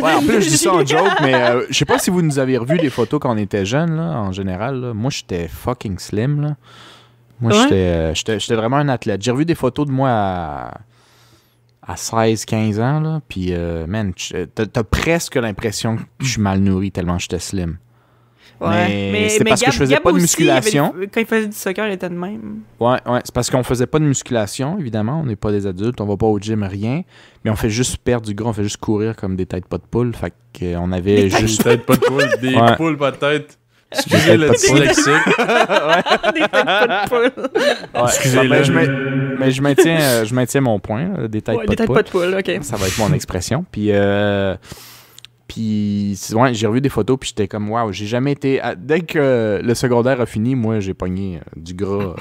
Ouais, en plus, je dis ça en joke, mais je sais pas si vous nous avez revu des photos quand on était jeunes, là, en général. Là. Moi, j'étais fucking slim, là. Moi, j'étais vraiment un athlète. J'ai revu des photos de moi à 16-15 ans, là, puis, man, t'as presque l'impression que je suis mal nourri tellement j'étais slim. Ouais. Mais c'est parce que je faisais Gab pas de aussi, musculation. quand il faisait du soccer, il était de même. Ouais, c'est parce qu'on faisait pas de musculation, évidemment. On n'est pas des adultes, on va pas au gym, rien. Mais on fait juste perdre du gras, on fait juste courir comme des têtes pas de poule. Fait qu'on avait juste... Des têtes pas de poule, des poules pas de tête. Excusez le Des têtes pas de poule. dyslexique. Des têtes pas de poule. Ouais, Excusez-le. mais je maintiens mon point, là, des têtes Ouais, pas des de têtes poule. pas de poule, ok. Ça va être mon expression. Puis ouais, j'ai revu des photos, puis j'étais comme, waouh, j'ai jamais été... Dès que le secondaire a fini, moi, j'ai pogné du gras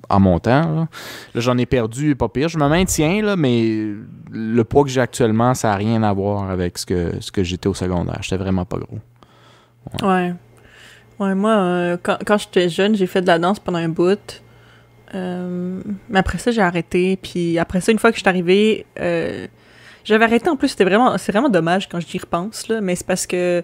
en montant. Là, j'en ai perdu, pas pire. Je me maintiens, là, mais le poids que j'ai actuellement, ça n'a rien à voir avec ce que j'étais au secondaire. J'étais vraiment pas gros. Ouais. Ouais, moi, quand j'étais jeune, j'ai fait de la danse pendant un bout. Mais après ça, j'ai arrêté. Puis après ça, une fois que je suis arrivée... j'avais arrêté, en plus, c'est vraiment dommage quand j'y repense, là, mais c'est parce que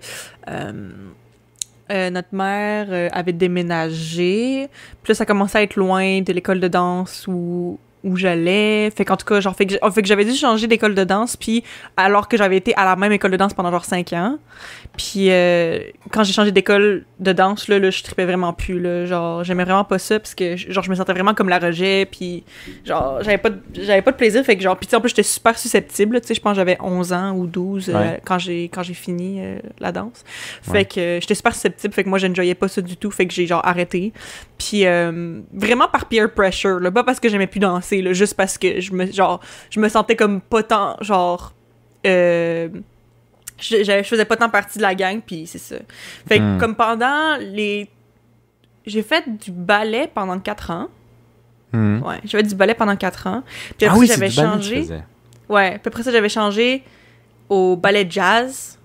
notre mère avait déménagé, puis là, ça commençait à être loin de l'école de danse où j'allais, fait qu'en tout cas, genre, fait que j'avais dû changer d'école de danse, puis alors que j'avais été à la même école de danse pendant genre 5 ans, puis quand j'ai changé d'école de danse, là, je tripais vraiment plus, là, genre, j'aimais vraiment pas ça, parce que, genre, je me sentais vraiment comme la rejet, puis genre, j'avais pas de plaisir, fait que genre, puis en plus, j'étais super susceptible, tu sais, je pense que j'avais 11 ans ou 12 Ouais. quand j'ai fini la danse, fait que j'étais super susceptible, fait que moi, j'enjoyais pas ça du tout, fait que j'ai genre arrêté, puis vraiment par peer pressure, là, pas parce que j'aimais plus danser, là, juste parce que je me sentais comme pas tant, genre, je faisais pas tant partie de la gang, puis c'est ça. Fait que comme j'ai fait du ballet pendant 4 ans. Ouais, j'ai fait du ballet pendant 4 ans. Puis après ça, j'avais changé. Ouais, puis après ça, j'avais changé au ballet jazz.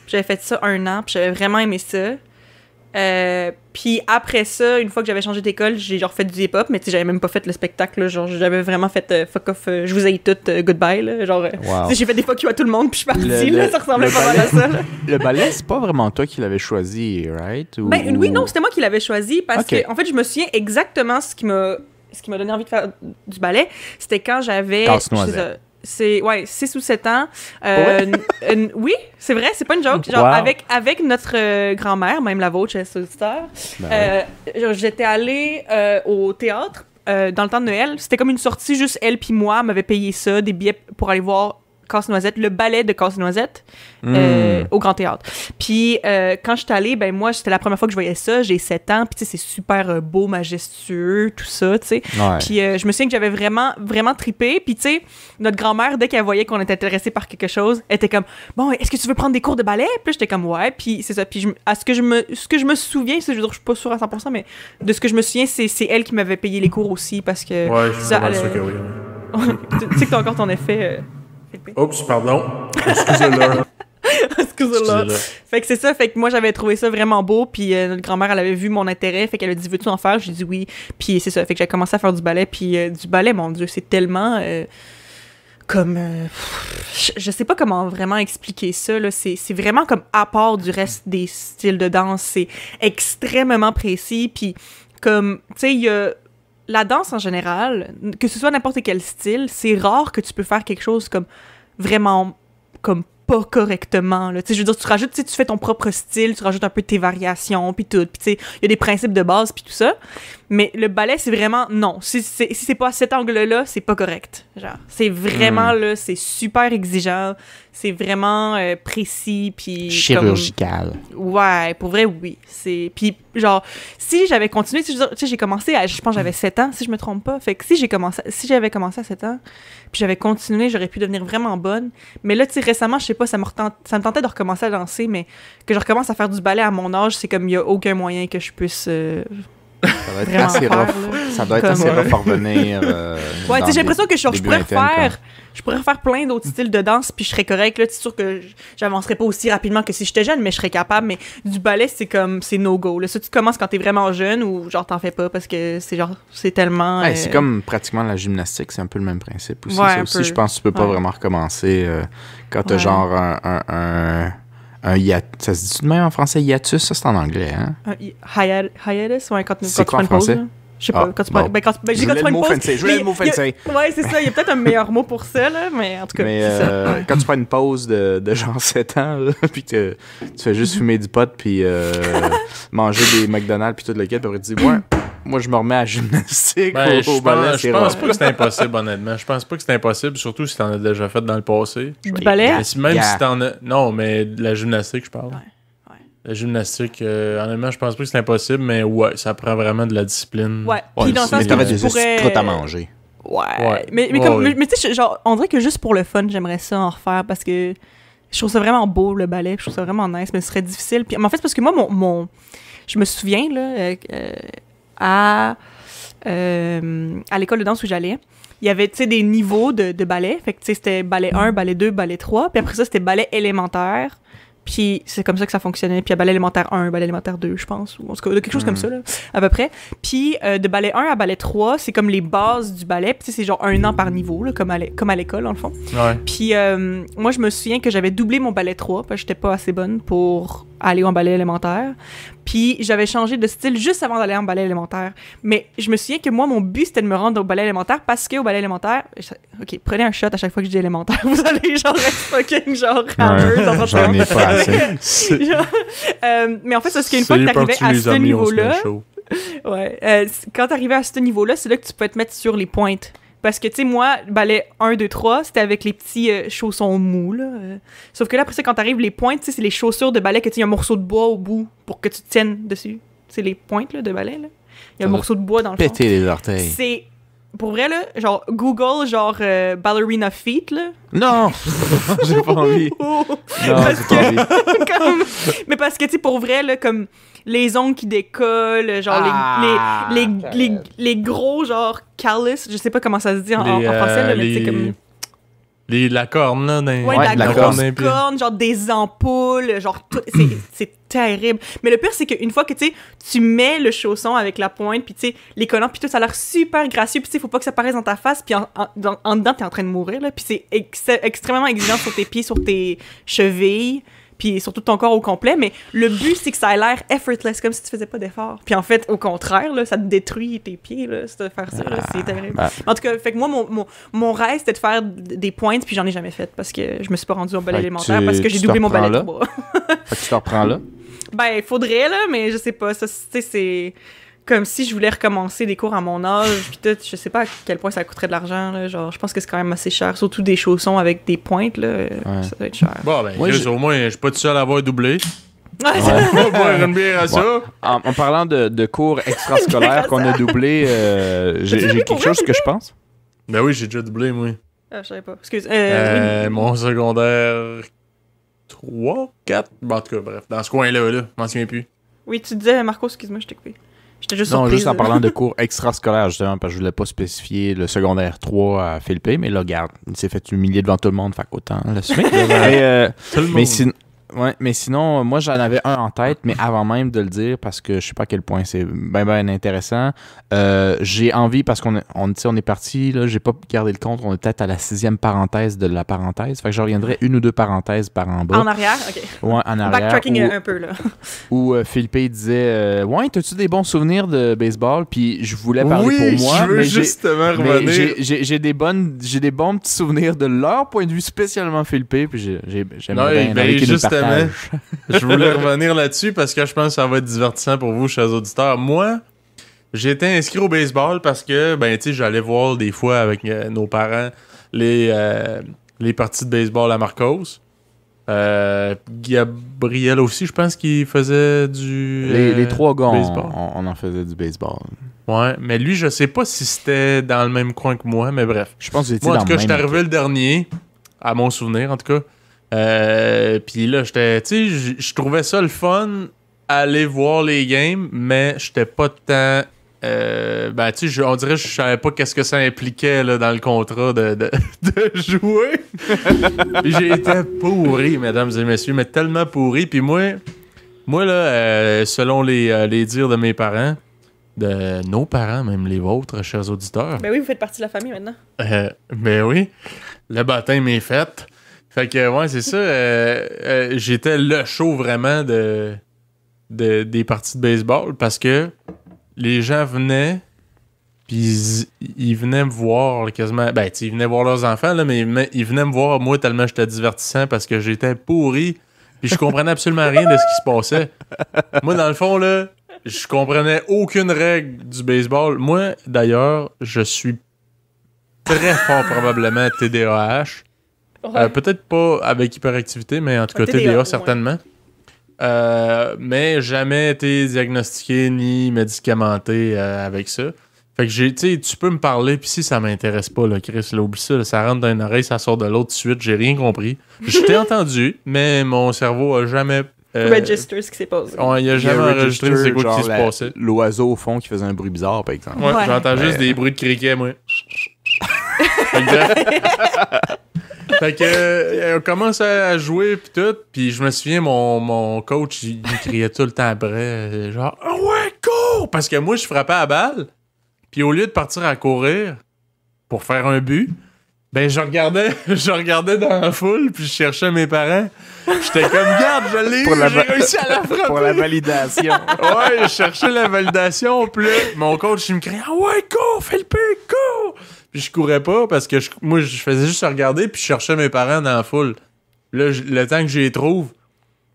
J'avais fait ça 1 an, puis j'avais vraiment aimé ça. Puis après ça, une fois que j'avais changé d'école, j'ai genre fait du hip-hop, mais tu sais, j'avais même pas fait le spectacle, là, genre j'avais vraiment fait fuck off, je vous haïs toutes, goodbye, là, genre Wow. j'ai fait des fuck you à tout le monde, puis je suis partie, là, ça ressemblait pas mal à ça, là. Le ballet, c'est pas vraiment toi qui l'avais choisi, right? Ben oui, non, c'était moi qui l'avais choisi, parce Ok. que, en fait, je me souviens exactement ce qui m'a donné envie de faire du ballet, c'était quand j'avais... Casse-noisette. C'est 6 ou 7 ans. Oui, c'est vrai, c'est pas une joke. Genre, Wow. avec notre grand-mère, même la vôtre, chers auditeurs, genre, j'étais allée au théâtre dans le temps de Noël. C'était comme une sortie, juste elle puis moi m'avait payé ça, des billets pour aller voir Casse-Noisette, le ballet de Casse-Noisette au Grand Théâtre. Puis quand j'étais allée, ben moi, c'était la première fois que je voyais ça. J'ai 7 ans, puis tu sais, c'est super beau, majestueux, tout ça, tu sais. Ouais. Puis je me souviens que j'avais vraiment, vraiment trippé. Puis tu sais, notre grand-mère, dès qu'elle voyait qu'on était intéressé par quelque chose, elle était comme « Bon, est-ce que tu veux prendre des cours de ballet? » Puis j'étais comme « Ouais. » Puis c'est ça. Puis ce que je me souviens, je veux dire, je suis pas sûre à 100%, mais de ce que je me souviens, c'est elle qui m'avait payé les cours aussi, parce que... Ouais, je suis ça, pas mal elle, sûr que oui. tu sais que t'as encore ton effet... Philippe. Oups, pardon. Excusez-le. Excusez-moi. Fait que c'est ça, fait que moi j'avais trouvé ça vraiment beau, puis notre grand-mère elle avait vu mon intérêt, fait qu'elle a dit veux-tu en faire? J'ai dit oui, puis c'est ça, fait que j'ai commencé à faire du ballet, puis du ballet, mon Dieu, c'est tellement comme je sais pas comment vraiment expliquer ça là, c'est vraiment comme à part du reste des styles de danse, c'est extrêmement précis, puis comme tu sais il y a la danse en général, que ce soit n'importe quel style, c'est rare que tu peux faire quelque chose comme vraiment comme pas correctement, là. Tu sais, je veux dire, tu rajoutes, tu sais, tu fais ton propre style, tu rajoutes un peu tes variations, puis tout, puis tu sais, il y a des principes de base, puis tout ça, mais le ballet, c'est vraiment, non, si c'est pas à cet angle-là, c'est pas correct, genre, c'est vraiment, là, c'est super exigeant, c'est vraiment précis, puis chirurgical. Ouais, pour vrai, oui, c'est, puis genre, si j'avais continué, tu sais, j'ai commencé à, je pense que j'avais 7 ans, si je me trompe pas, fait que si j'avais commencé à 7 ans, puis j'avais continué, j'aurais pu devenir vraiment bonne. Mais là, tu sais, récemment, je sais pas, ça me tentait de recommencer à danser, mais que je recommence à faire du ballet à mon âge, c'est comme il y a aucun moyen que je puisse Ça doit être vraiment assez faire, rough. là. Ça doit être Comme- assez rough à revenir. Ouais, tu sais, j'ai l'impression que je pourrais vingtaine, quoi. je pourrais faire plein d'autres styles de danse, puis je serais correcte, là. C'est sûr que j'avancerais pas aussi rapidement que si j'étais jeune, mais je serais capable. Mais du ballet, c'est comme, c'est no-go, là. Ça, tu commences quand t'es vraiment jeune ou genre t'en fais pas parce que c'est genre, c'est tellement... Ouais, c'est comme pratiquement la gymnastique, c'est un peu le même principe aussi. Ouais, ça un aussi, peu. je pense que tu peux pas Ouais. vraiment recommencer quand t'as Ouais. genre un ça se dit tout de même en français, hiatus, ça c'est en anglais, hein? Hiatus, ouais, quand C'est tu quoi prends en une pause, français? là. Je sais pas, Ah, quand tu prends... bon. Ben, quand Je tu voulais prends le une mot pause... fancy, je voulais le mot fancy. Ouais, c'est ça, il y a peut-être un meilleur mot pour ça, là, mais en tout cas, Mais c'est ça. Ouais. quand tu prends une pause de genre 7 ans, là, puis que tu fais juste fumer du pot, puis manger des McDonald's, puis tout le kit, puis après tu dis, ouais, moi je me remets à la gymnastique, Ben, au ballet, je c'est pense rough. pas que c'est impossible, honnêtement. Je pense pas que c'est impossible, surtout si t'en as déjà fait dans le passé. Du ballet? Mais même Yeah. si t'en as... Non, mais de la gymnastique, je parle. Ouais. La gymnastique, honnêtement, je pense pas que c'est impossible, mais ouais, ça prend vraiment de la discipline. Ouais, puis dans le Mais sens t'aurais que des tu pourrais... croûtes à manger. Ouais. Ouais. Mais Ouais, comme, ouais. mais tu sais, genre, on dirait que juste pour le fun, j'aimerais ça en refaire parce que je trouve ça vraiment beau, le ballet. Je trouve ça vraiment nice, mais ce serait difficile. Puis, mais en fait, c'est parce que moi, je me souviens, là, à l'école de danse où j'allais, il y avait, tu sais, des niveaux de ballet. Fait que, tu sais, c'était ballet 1, ballet 2, ballet 3. Puis après ça, c'était ballet élémentaire. Puis c'est comme ça que ça fonctionnait. Puis il y a ballet élémentaire 1, ballet élémentaire 2, je pense. Ou en tout cas, quelque chose comme ça, là, à peu près. Puis de ballet 1 à ballet 3, c'est comme les bases du ballet. Puis tu sais, c'est genre 1 an par niveau, là, comme à l'école, dans le fond. Ouais. Puis moi, je me souviens que j'avais doublé mon ballet 3 parce que j'étais pas assez bonne pour aller en ballet élémentaire. Puis j'avais changé de style juste avant d'aller en ballet élémentaire. Mais je me souviens que moi, mon but, c'était de me rendre au ballet élémentaire parce qu'au ballet élémentaire... OK, prenez un shot à chaque fois que je dis élémentaire. Vous allez genre être fucking genre rameuse dans votre J'en ai pas assez. Genre, mais en fait, c'est parce qu'une fois que t'arrivais à ce niveau-là... quand t'arrivais à ce niveau-là, c'est là que tu peux te mettre sur les pointes. Parce que, tu sais, moi, ballet 1, 2, 3, c'était avec les petits chaussons mous, là. Sauf que là, après ça, quand t'arrives, les pointes, tu sais, c'est les chaussures de ballet que, tu sais, y a un morceau de bois au bout pour que tu te tiennes dessus. C'est les pointes, là, de ballet, là. Il y a un morceau de bois dans le fond. Péter les orteils. C'est... Pour vrai, là, genre, Google, genre, ballerina feet, là. Non! J'ai pas envie. Oh. Non, Parce j'ai pas envie. Comme... Mais parce que, tu sais, pour vrai, là, comme les ongles qui décollent, genre Ah, les gros, genre, callus, je sais pas comment ça se dit en français, là, mais tu sais, comme... La corne, là. Ouais, de la grosse corne, genre des ampoules, genre tout. C'est terrible. Mais le pire, c'est qu'une fois que, tu mets le chausson avec la pointe, puis les collants, puis tout, ça a l'air super gracieux, puis faut pas que ça paraisse dans ta face, puis en dedans, t'es en train de mourir, là. Puis c'est extrêmement exigeant sur tes pieds, sur tes chevilles, puis sur tout ton corps au complet, mais le but, c'est que ça a l'air effortless, comme si tu faisais pas d'effort. Puis en fait, au contraire, là, ça te détruit tes pieds, là, de faire ça, là, c'est terrible. En tout cas, fait que moi, mon rêve, c'était de faire des pointes, puis j'en ai jamais fait, parce que je me suis pas rendue au ballet élémentaire, parce que j'ai doublé mon ballet de bras. Fait que tu t'en reprends là? Ben, il faudrait, là, mais je sais pas, ça, c'est comme si je voulais recommencer des cours à mon âge, puis tout, je sais pas à quel point ça coûterait de l'argent, là, genre, je pense que c'est quand même assez cher, surtout des chaussons avec des pointes, là, ça doit être cher. Bon, ben, au moins, je suis pas tout seul à avoir doublé. Ouais. On va boire une bière à ça. En parlant de cours extrascolaires qu'on a doublé, j'ai quelque chose que je pense. Ben oui, j'ai déjà doublé, moi. Ah, je savais pas. Excuse. Mon secondaire 3, 4, bon, en tout cas, bref, dans ce coin-là, je m'en souviens plus. Oui, tu disais, Marco, excuse-moi, je t'ai coupé. J'étais juste Non, surprise. juste en parlant de cours extrascolaires, justement, parce que je voulais pas spécifier le secondaire 3 à Philippe, mais là, regarde, il s'est fait humilier devant tout le monde, fait qu'autant l'assumer. Mais sinon, moi, j'en avais un en tête, mais avant même de le dire, parce que je sais pas à quel point c'est ben intéressant, j'ai envie, parce qu'on est parti, là, j'ai pas gardé le compte, on est peut-être à la 6e parenthèse de la parenthèse, fait que je reviendrai une ou deux parenthèses par en bas. En arrière? OK. Ouais, en arrière. Backtracking un peu, là. Où Philippe disait ouais, t'as-tu des bons souvenirs de baseball? Puis je voulais parler pour moi. Je veux justement revenir. J'ai des bons petits souvenirs de leur point de vue, spécialement Philippe, puis j'aimerais bien avec justement, je voulais revenir là-dessus parce que je pense que ça va être divertissant pour vous, chers auditeurs. Moi, j'ai été inscrit au baseball parce que, j'allais voir des fois avec nos parents les parties de baseball à Marcos. Gabriel aussi, je pense qu'il faisait du les trois gars, baseball. On en faisait du baseball. Ouais, mais lui, je sais pas si c'était dans le même coin que moi, mais bref. Je pense que moi, en tout cas, j'étais arrivé le dernier, à mon souvenir, en tout cas. Puis là, je trouvais ça le fun, aller voir les games, mais j'étais pas tant... on dirait que je savais pas qu'est-ce que ça impliquait là, dans le contrat de jouer. Puis j'ai été pourri, mesdames et messieurs, mais tellement pourri. Puis moi là, selon les dires de mes parents, de nos parents, même les vôtres, chers auditeurs. Ben oui, vous faites partie de la famille maintenant. Ben oui, le baptême est fait. Fait que, ouais, c'est ça. J'étais le show vraiment des parties de baseball parce que les gens venaient, puis ils venaient me voir quasiment. Ben, ils venaient voir leurs enfants, là, mais ils venaient me voir, moi, tellement j'étais divertissant parce que j'étais pourri, puis je comprenais absolument rien de ce qui se passait. Moi, dans le fond, là, je comprenais aucune règle du baseball. Moi, d'ailleurs, je suis très fort probablement TDAH. Ouais. Peut-être pas avec hyperactivité, mais en tout cas TDA certainement. Mais jamais été diagnostiqué ni médicamenté avec ça. Fait que tu peux me parler, puis si ça m'intéresse pas, là, Chris, là, oublie ça, là, ça rentre dans une oreille, ça sort de l'autre tout de suite, j'ai rien compris. Je t'ai entendu, mais mon cerveau a jamais... register ce qui s'est passé. Il a jamais enregistré c'est quoi qui se passait. L'oiseau au fond qui faisait un bruit bizarre, par exemple. Ouais. J'entends juste des bruits de criquet, moi. Fait que on commence à jouer pis tout, puis je me souviens mon coach il criait tout le temps après genre « Ah ouais, cours! » Parce que moi je frappais à la balle, puis au lieu de partir à courir pour faire un but, ben je regardais dans la foule, puis je cherchais mes parents. J'étais comme « Regarde, je l'ai eu, j'ai réussi à la frapper! » Pour la validation. Ouais, je cherchais la validation, puis là, mon coach il me criait « Ah ouais, cours, Philippe, cours! » Puis je courais pas parce que moi je faisais juste regarder puis je cherchais mes parents dans la foule. Puis là, le temps que je les trouve,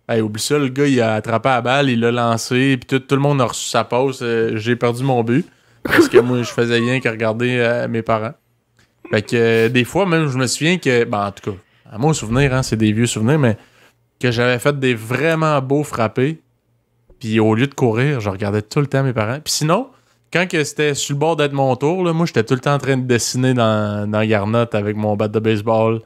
oublie ça, le gars il a attrapé la balle, il l'a lancé, puis tout le monde a reçu sa passe. J'ai perdu mon but parce que moi je faisais rien que regarder mes parents. Fait que des fois même je me souviens que, en tout cas, à mon souvenir, c'est des vieux souvenirs, mais que j'avais fait des vraiment beaux frappés. Puis au lieu de courir, je regardais tout le temps mes parents. Puis sinon, quand que c'était sur le bord d'être mon tour, là, moi, j'étais tout le temps en train de dessiner dans Garnotte avec mon bat de baseball.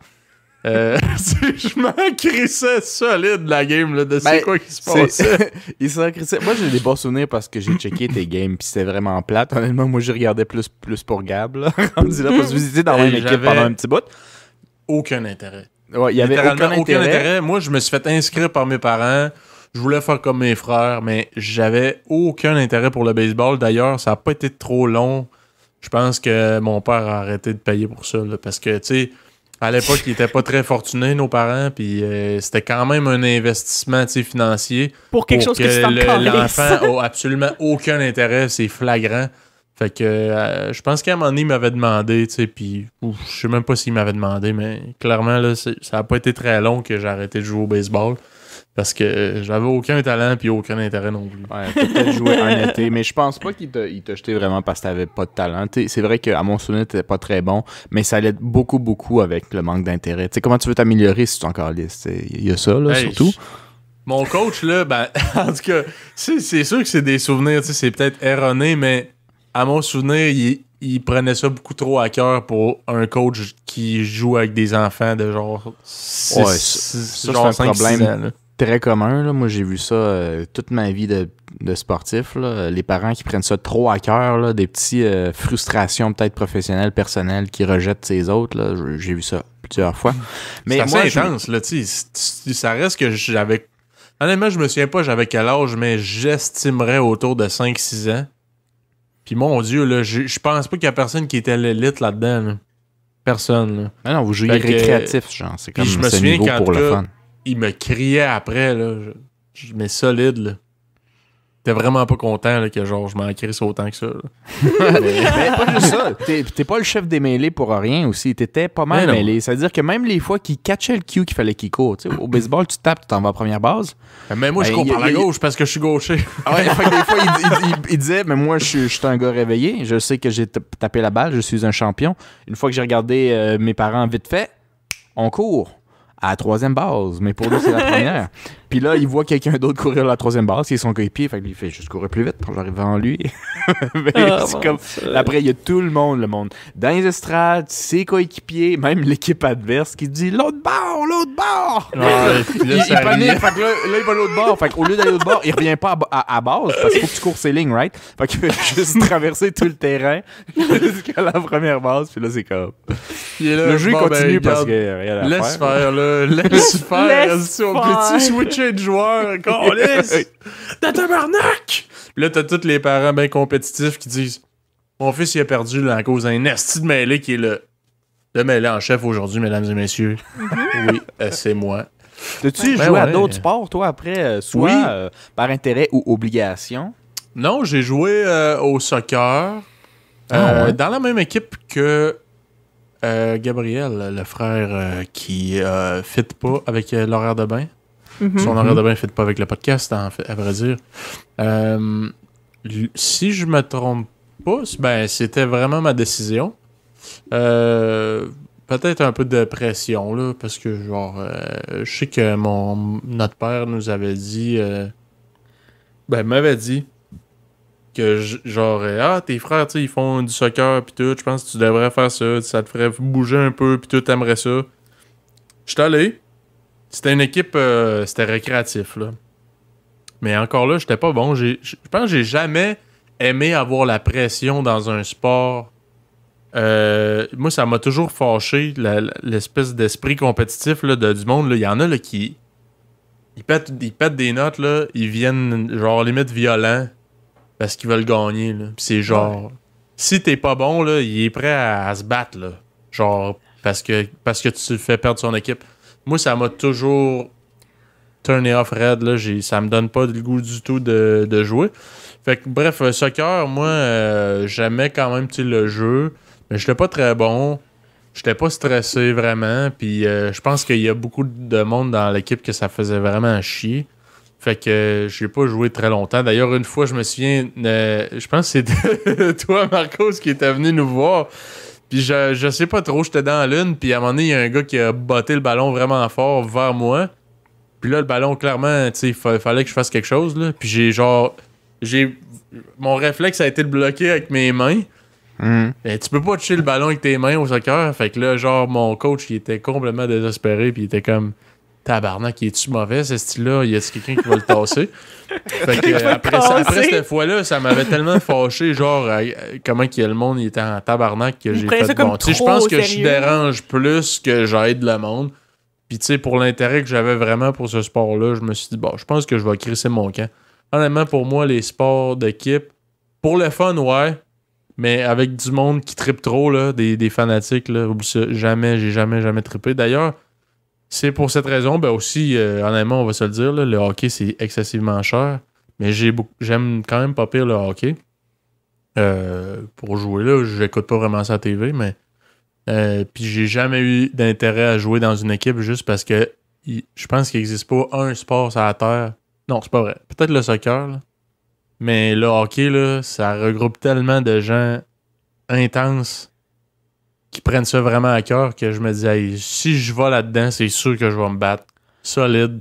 Je m'en crissais solide la game là, de c'est quoi qui se passait. Il s'en crissait. Moi, j'ai des bons souvenirs parce que j'ai checké tes games puis c'était vraiment plate. Honnêtement, moi, je regardais plus pour Gab. Là, rendu là, parce que vous étiez dans la même équipe pendant un petit bout. aucun intérêt. Ouais, il y avait Littéralement aucun intérêt. Moi, je me suis fait inscrire par mes parents. Je voulais faire comme mes frères, mais j'avais aucun intérêt pour le baseball. D'ailleurs, ça n'a pas été trop long. Je pense que mon père a arrêté de payer pour ça. Là, parce que, tu sais, à l'époque, ils n'étaient pas très fortunés, nos parents. Puis c'était quand même un investissement financier. Pour quelque chose que tu t'en calisses. L'enfant a absolument aucun intérêt. C'est flagrant. Fait que je pense qu'à un moment donné, il m'avait demandé, tu sais, puis je sais même pas s'il m'avait demandé, mais clairement, là, ça a pas été très long que j'ai arrêté de jouer au baseball. Parce que j'avais aucun talent puis aucun intérêt non plus. Ouais, t'as peut-être joué un été, mais je pense pas qu'il t'a jeté vraiment parce que t'avais pas de talent. C'est vrai qu'à mon souvenir, t'étais pas très bon, mais ça allait beaucoup, beaucoup avec le manque d'intérêt. T'sais, comment tu veux t'améliorer si tu es encore liste? Il y a ça, là, surtout. Mon coach, là, ben, en tout cas, c'est sûr que c'est des souvenirs, c'est peut-être erroné, mais à mon souvenir, il prenait ça beaucoup trop à cœur pour un coach qui joue avec des enfants de genre 6, ouais, ça c'est un problème très commun. Là. Moi, j'ai vu ça toute ma vie de sportif. Là. Les parents qui prennent ça trop à cœur, là, des petites frustrations peut-être professionnelles, personnelles, qui rejettent ces autres. Là. J'ai vu ça plusieurs fois. Mais c'est assez intense. Là, ça reste que j'avais... Honnêtement, je me souviens pas j'avais quel âge, mais j'estimerais autour de 5-6 ans. Puis mon Dieu, là, je pense pas qu'il y a personne qui était l'élite là-dedans. Là. Personne. Là. Ah non, vous jouiez récréatif, genre. C'est comme je me ce souviens niveau pour le fun. Il me criait après, là. Mais solide, là. J'étais vraiment pas content là, que genre je m'en crisse autant que ça. mais pas juste ça. T'es pas le chef des mêlées pour rien aussi. T'étais pas mal mêlé. C'est-à-dire que même les fois qu'il catchait le cue qu'il fallait qu'il court. Au baseball, tu tapes, tu t'en vas à première base. Mais moi, je cours par la gauche parce que je suis gaucher. Ah ouais, fait que des fois, il disait, mais moi, je suis un gars réveillé. Je sais que j'ai tapé la balle. Je suis un champion. Une fois que j'ai regardé mes parents vite fait, on court. À la troisième base, mais pour lui, c'est la première. Puis là, il voit quelqu'un d'autre courir à la troisième base, c'est son coéquipier, fait qu'il fait juste courir plus vite pour j'arrive en lui. C'est comme... Après, il y a tout le monde dans les estrades, ses coéquipiers, même l'équipe adverse qui dit l'autre bord! Ouais, il panique, fait que là, il va à l'autre bord. Fait qu'au lieu d'aller à l'autre bord, il revient pas à base parce qu'il faut que tu cours ses lignes, right? Fait qu'il fait juste traverser tout le terrain jusqu'à la première base, puis là, c'est comme. Le jeu continue parce qu'il n'y a rien à laisse faire, là. Laisse faire. Si on peut-tu switcher de joueur? Laisse! T'as tabarnak! Puis là, t'as tous les parents bien compétitifs qui disent mon fils, il a perdu là, à cause d'un esti de mêlée qui est le mêlée en chef aujourd'hui, mesdames et messieurs. Oui, c'est moi. T'as-tu joué à d'autres sports, toi, après, soit par intérêt ou obligation? Non, j'ai joué au soccer. Dans la même équipe que Gabriel, le frère qui fit pas avec l'horaire de bain. Son horaire de bain ne fit pas avec le podcast, à vrai dire. Si je me trompe pas, ben, c'était vraiment ma décision. Peut-être un peu de pression, là, parce que, genre, je sais que notre père nous avait dit... m'avait dit que, genre, tes frères, tu sais, ils font du soccer, pis tout, je pense que tu devrais faire ça, ça te ferait bouger un peu, pis tout, t'aimerais ça. J'étais allé. C'était une équipe, c'était récréatif, là. Mais encore là, j'étais pas bon. Je pense que j'ai jamais aimé avoir la pression dans un sport. Moi, ça m'a toujours fâché, l'espèce d'esprit compétitif là, du monde. Il y en a là, qui... Ils pètent des notes, là. Ils viennent, genre, limite violents parce qu'ils veulent gagner, là. Pis c'est genre... Si t'es pas bon, là, il est prêt à se battre, là. Genre, parce que tu fais perdre son équipe. Moi, ça m'a toujours turné off red, là. Ça me donne pas le goût du tout de jouer. Fait que, bref, soccer, moi, j'aimais quand même, le jeu. Mais j'étais pas très bon. J'étais pas stressé, vraiment. Puis je pense qu'il y a beaucoup de monde dans l'équipe que ça faisait vraiment chier. Fait que j'ai pas joué très longtemps. D'ailleurs, une fois, je me souviens, je pense que c'était toi, Marcos, qui était venu nous voir. Puis je sais pas trop, j'étais dans la lune, puis à un moment donné, il y a un gars qui a botté le ballon vraiment fort vers moi. Puis là, le ballon, clairement, tu sais, il fallait que je fasse quelque chose, là. Puis mon réflexe a été de bloquer avec mes mains. Et tu peux pas toucher le ballon avec tes mains au soccer. Fait que là, genre, mon coach, il était complètement désespéré, puis il était comme... tabarnak, il est-tu mauvais, ce style-là? Y a-t-il quelqu'un qui va le tasser? Fait que, après cette fois-là, ça m'avait tellement fâché, genre, comment le monde il était en tabarnak que j'ai fait bon. Tu sais, je pense que je dérange plus que j'aide le monde. Puis, tu sais, pour l'intérêt que j'avais vraiment pour ce sport-là, je me suis dit, bon, je pense que je vais crisser mon camp. Honnêtement, pour moi, les sports d'équipe, pour le fun, ouais, mais avec du monde qui trippe trop, là, des fanatiques, là, oublie ça, j'ai jamais trippé. D'ailleurs, c'est pour cette raison, ben aussi, honnêtement, on va se le dire, là, le hockey, c'est excessivement cher, mais j'aime quand même pas pire le hockey. Pour jouer là, j'écoute pas vraiment ça à la TV, mais puis j'ai jamais eu d'intérêt à jouer dans une équipe juste parce que je pense qu'il n'existe pas un sport sur la Terre. Non, c'est pas vrai. Peut-être le soccer, là. Mais le hockey, là, ça regroupe tellement de gens intenses qui prennent ça vraiment à cœur que je me dis, hey, si je vais là-dedans, c'est sûr que je vais me battre solide.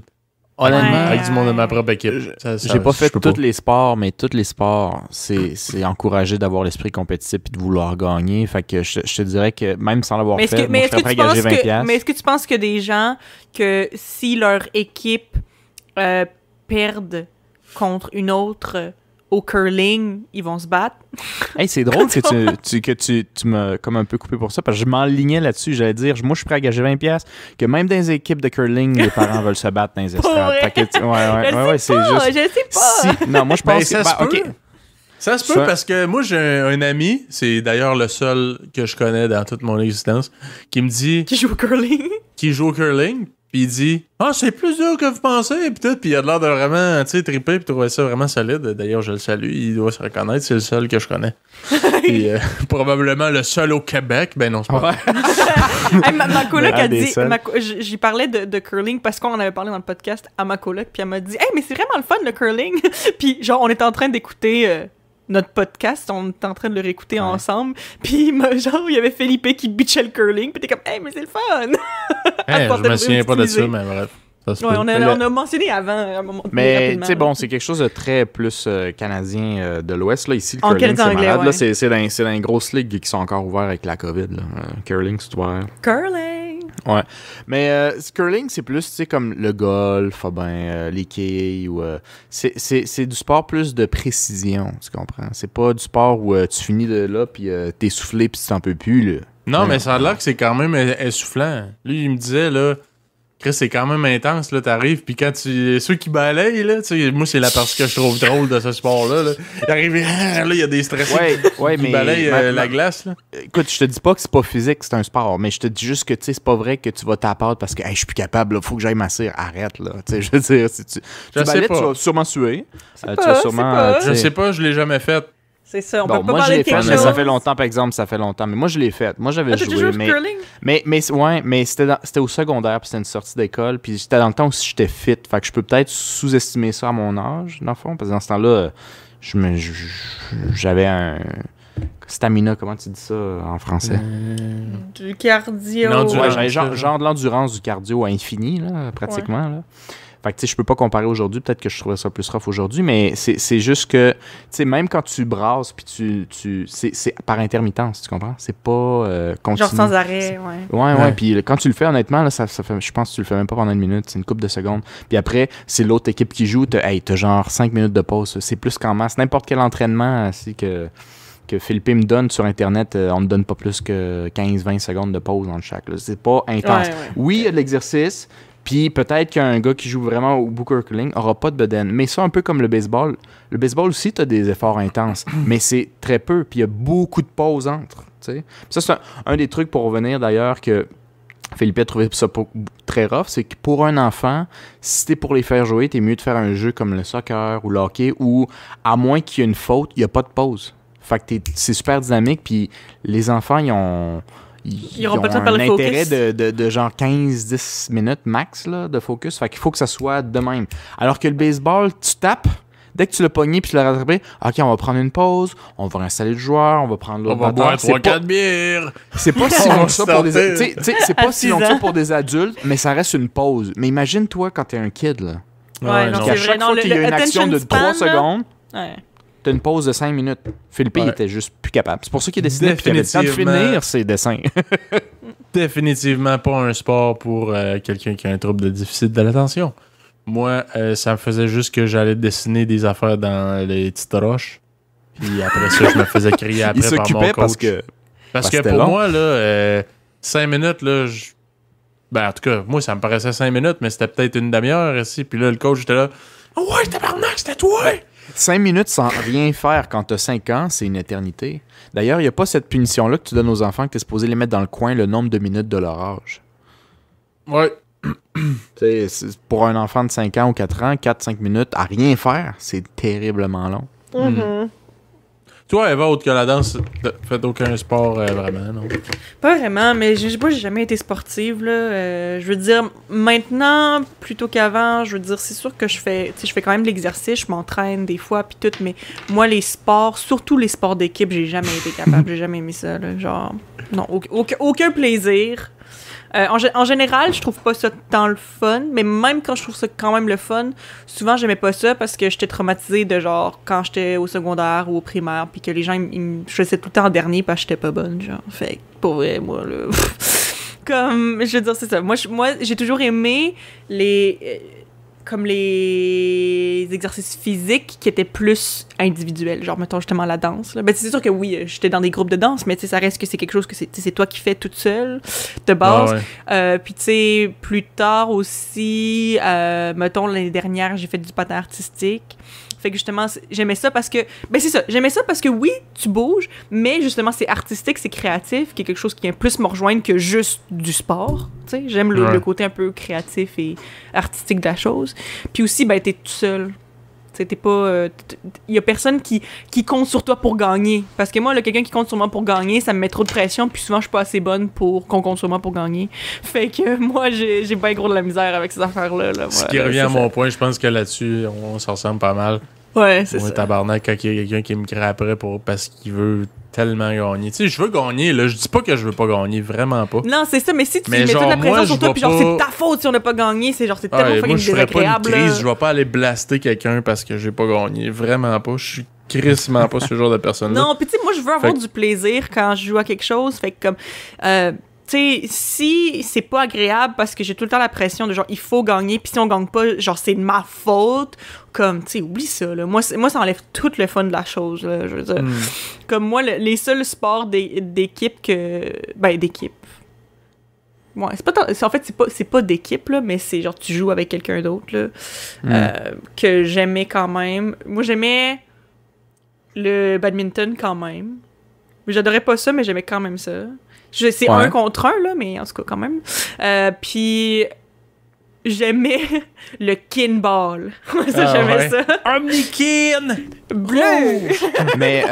Honnêtement, avec du monde de ma propre équipe. J'ai pas fait tous les sports, mais tous les sports, c'est encouragé d'avoir l'esprit compétitif et de vouloir gagner. Fait que je te dirais que même sans l'avoir fait, moi, je serais prêt à gager 20$. Mais est-ce que tu penses que des gens, que si leur équipe perdent contre une autre au curling, ils vont se battre? Hey, c'est drôle que tu m'as comme un peu coupé pour ça, parce que je m'enlignais là-dessus. J'allais dire, moi, je suis prêt à gager 20$, que même dans les équipes de curling, les parents veulent se battre dans les estrades. Ouais, c'est juste... Je sais pas! Non, moi, je pense que... Ça se peut parce que moi, j'ai un ami, c'est d'ailleurs le seul que je connais dans toute mon existence, qui me dit... Qui joue au curling. Puis il dit « Ah, c'est plus dur que vous pensez. » Puis il a l'air de vraiment, tu sais, triper puis trouver ça vraiment solide. D'ailleurs, je le salue. Il doit se reconnaître. C'est le seul que je connais. Puis probablement le seul au Québec. Ben non, c'est pas vrai. Hey, ma coloc a dit... J'y parlais de curling parce qu'on en avait parlé dans le podcast à ma coloc. Puis elle m'a dit « Hey, mais c'est vraiment le fun, le curling. » Puis genre, on était en train d'écouter... notre podcast, on était en train de le réécouter ensemble, puis genre, il y avait Felipe qui bitchait le curling, puis t'es comme « Hey, mais c'est le fun! » Je me souviens pas de ça, mais bref. On a mentionné avant, à un moment donné. Mais, tu sais, bon, c'est quelque chose de très plus canadien de l'Ouest, là. Ici, le curling, c'est malade. Là, c'est dans les grosses ligues qui sont encore ouvertes avec la COVID, là. Curling, c'est ouvert. Curling! Ouais. Mais curling, c'est plus, tu sais, comme le golf, les quilles, ou... c'est du sport plus de précision, tu comprends? C'est pas du sport où tu finis de là, puis t'es soufflé, puis tu t'en peux plus, là. Non, mais ça a l'air que c'est quand même essoufflant. Lui, il me disait, là... Chris, c'est quand même intense, là, t'arrives, puis quand ceux qui balayent, là, tu sais, moi, c'est la partie que je trouve drôle de ce sport-là, là. Il arrive, là, il y a des stressés qui balayent la glace, là. Écoute, je te dis pas que c'est pas physique, c'est un sport, mais je te dis juste que, tu sais, c'est pas vrai que tu vas t'appâter parce que, hey, je suis plus capable, là, faut que j'aille m'asseoir, arrête, là, tu sais, je veux dire, si tu balais, tu vas sûrement suer, tu vas sûrement... Je sais pas, je l'ai jamais fait. C'est ça, on peut pas parler de quelque chose. Mais ça fait longtemps, par exemple, Mais moi, je l'ai fait. Moi, j'avais joué. Mais c'était au secondaire, puis c'était une sortie d'école, puis c'était dans le temps où j'étais fit. Fait que je peux peut-être sous-estimer ça à mon âge, dans le fond, parce que dans ce temps-là, j'avais un... Stamina, comment tu dis ça en français? Du cardio. J'avais genre de l'endurance du cardio à infini, là, pratiquement, là. Fait que, tu sais, je peux pas comparer aujourd'hui. Peut-être que je trouverais ça plus rough aujourd'hui, mais c'est juste que, tu sais, même quand tu brasses, puis c'est par intermittence, tu comprends? C'est pas continu. Genre sans arrêt, Ouais. Puis quand tu le fais, honnêtement, là, ça fait, je pense que tu le fais même pas pendant une minute. C'est une couple de secondes. Puis après, c'est l'autre équipe qui joue. T'as genre 5 minutes de pause. C'est plus qu'en masse. N'importe quel entraînement, que Philippe me donne sur Internet, on ne donne pas plus que 15-20 secondes de pause entre chaque. Là. C'est pas intense. Ouais. Oui, il y a de l'exercice. Puis peut-être qu'un gars qui joue vraiment au Booker Curling n'aura pas de bedaine. Mais ça, un peu comme le baseball. Le baseball aussi, tu as des efforts intenses. Mais c'est très peu. Puis il y a beaucoup de pauses entre. T'sais. Ça, c'est un des trucs pour revenir d'ailleurs que Philippe a trouvé ça très rough. C'est que pour un enfant, si t'es pour les faire jouer, t'es mieux de faire un jeu comme le soccer ou le hockey où, à moins qu'il y ait une faute, il n'y a pas de pause. Fait que c'est super dynamique. Puis les enfants, ils ont un intérêt de genre 15-10 minutes max là, de focus. Fait qu'il faut que ça soit de même. Alors que le baseball, tu tapes, dès que tu l'as pogné puis tu l'as rattrapé, OK, on va prendre une pause, on va réinstaller le joueur, on va prendre l'autre batteur. On va boire 3-4 bières. C'est pas si long que ça pour des c'est pas si long que ça pour des adultes, mais ça reste une pause. Mais imagine-toi quand t'es un kid, là. Ouais, non, à chaque fois qu'il y a une action de 3 secondes... Ouais. T'as une pause de 5 minutes. Philippe, il Ouais. était juste plus capable. C'est pour ça qu'il a décidé qu'il avait le temps de finir ses dessins. Définitivement pas un sport pour quelqu'un qui a un trouble de déficit de l'attention. Moi, ça me faisait juste que j'allais dessiner des affaires dans les petites roches. Puis après ça, je me faisais crier après Il par mon s'occupait coach. Parce que c'était pour long. moi, là, 5 minutes, là, ben en tout cas, moi, ça me paraissait 5 minutes, mais c'était peut-être une demi-heure ici. Puis là, le coach était là. Oh ouais, tabarnak, c'était toi! 5 minutes sans rien faire quand t'as 5 ans, c'est une éternité. D'ailleurs, il n'y a pas cette punition-là que tu donnes aux enfants que t'es supposé les mettre dans le coin le nombre de minutes de leur âge. Ouais. Pour un enfant de 5 ans ou 4 ans, 4-5 minutes à rien faire, c'est terriblement long. Mhm. Toi, Eva, autre que la danse, t'as fait aucun sport vraiment, non? Pas vraiment, mais j'ai jamais été sportive, là. Je veux dire, maintenant, plutôt qu'avant, je veux dire, c'est sûr que je fais quand même de l'exercice, je m'entraîne des fois, puis tout, mais moi, les sports, surtout les sports d'équipe, j'ai jamais été capable, j'ai jamais aimé ça, là. Genre, non, aucun plaisir. En général, je trouve pas ça tant le fun, mais même quand je trouve ça quand même le fun, souvent j'aimais pas ça parce que j'étais traumatisée de genre quand j'étais au secondaire ou au primaire, puis que les gens ils me choisissaient tout le temps en dernier parce que j'étais pas bonne, genre. Fait que pour vrai, moi là, comme je veux dire c'est ça. Moi j'ai toujours aimé comme les exercices physiques qui étaient plus individuels, genre mettons justement la danse là. Ben c'est sûr que oui, j'étais dans des groupes de danse, mais tu sais ça reste que c'est quelque chose que c'est toi qui fais toute seule de base. Ah ouais. Puis tu sais plus tard aussi, mettons l'année dernière j'ai fait du patin artistique. Fait que justement j'aimais ça parce que ben c'est ça, j'aimais ça parce que oui tu bouges, mais justement c'est artistique, c'est créatif, qui est quelque chose qui vient plus me rejoindre que juste du sport. Tu sais j'aime le côté un peu créatif et artistique de la chose. Puis aussi ben t'es tout seul. Tu sais t'es pas, y a personne qui compte sur toi pour gagner. Parce que moi là quelqu'un qui compte sur moi pour gagner, ça me met trop de pression. Puis souvent je suis pas assez bonne pour qu'on compte sur moi pour gagner. Fait que moi j'ai bien gros de la misère avec ces affaires là. Ce qui revient à mon point, je pense que là-dessus on s'en ressemble pas mal. Ouais, c'est ça. Tabarnak, quand il y a quelqu'un qui me crée après parce qu'il veut tellement gagner. Tu sais, je veux gagner, là. Je dis pas que je veux pas gagner, vraiment pas. Non, c'est ça, mais si tu mets genre, toute la pression moi, sur toi, puis genre, c'est ta faute si on n'a pas gagné, c'est genre, c'est tellement fucking moi, je ferais pas une désagréable. crise, je vais pas aller blaster quelqu'un parce que j'ai pas gagné. Vraiment pas. Je suis crissement pas ce genre de personne-là. Non, puis tu sais, moi, je veux avoir du plaisir quand je joue à quelque chose. Fait que comme, tu sais, si c'est pas agréable parce que j'ai tout le temps la pression de genre, il faut gagner, puis si on gagne pas, genre, c'est de ma faute. Comme, tu sais, oublie ça, là. Moi, ça enlève tout le fun de la chose, là, je veux dire. Comme moi, les seuls sports d'équipe que... Ben, d'équipe. Ouais, en fait, c'est pas d'équipe, là, mais c'est genre, tu joues avec quelqu'un d'autre, là, que j'aimais quand même. Moi, j'aimais le badminton quand même. J'adorais pas ça, mais j'aimais quand même ça. C'est un contre un, là, mais en tout cas, quand même. Puis... J'aimais le kinball. J'aimais ça. Omnikin! Bleu! Mais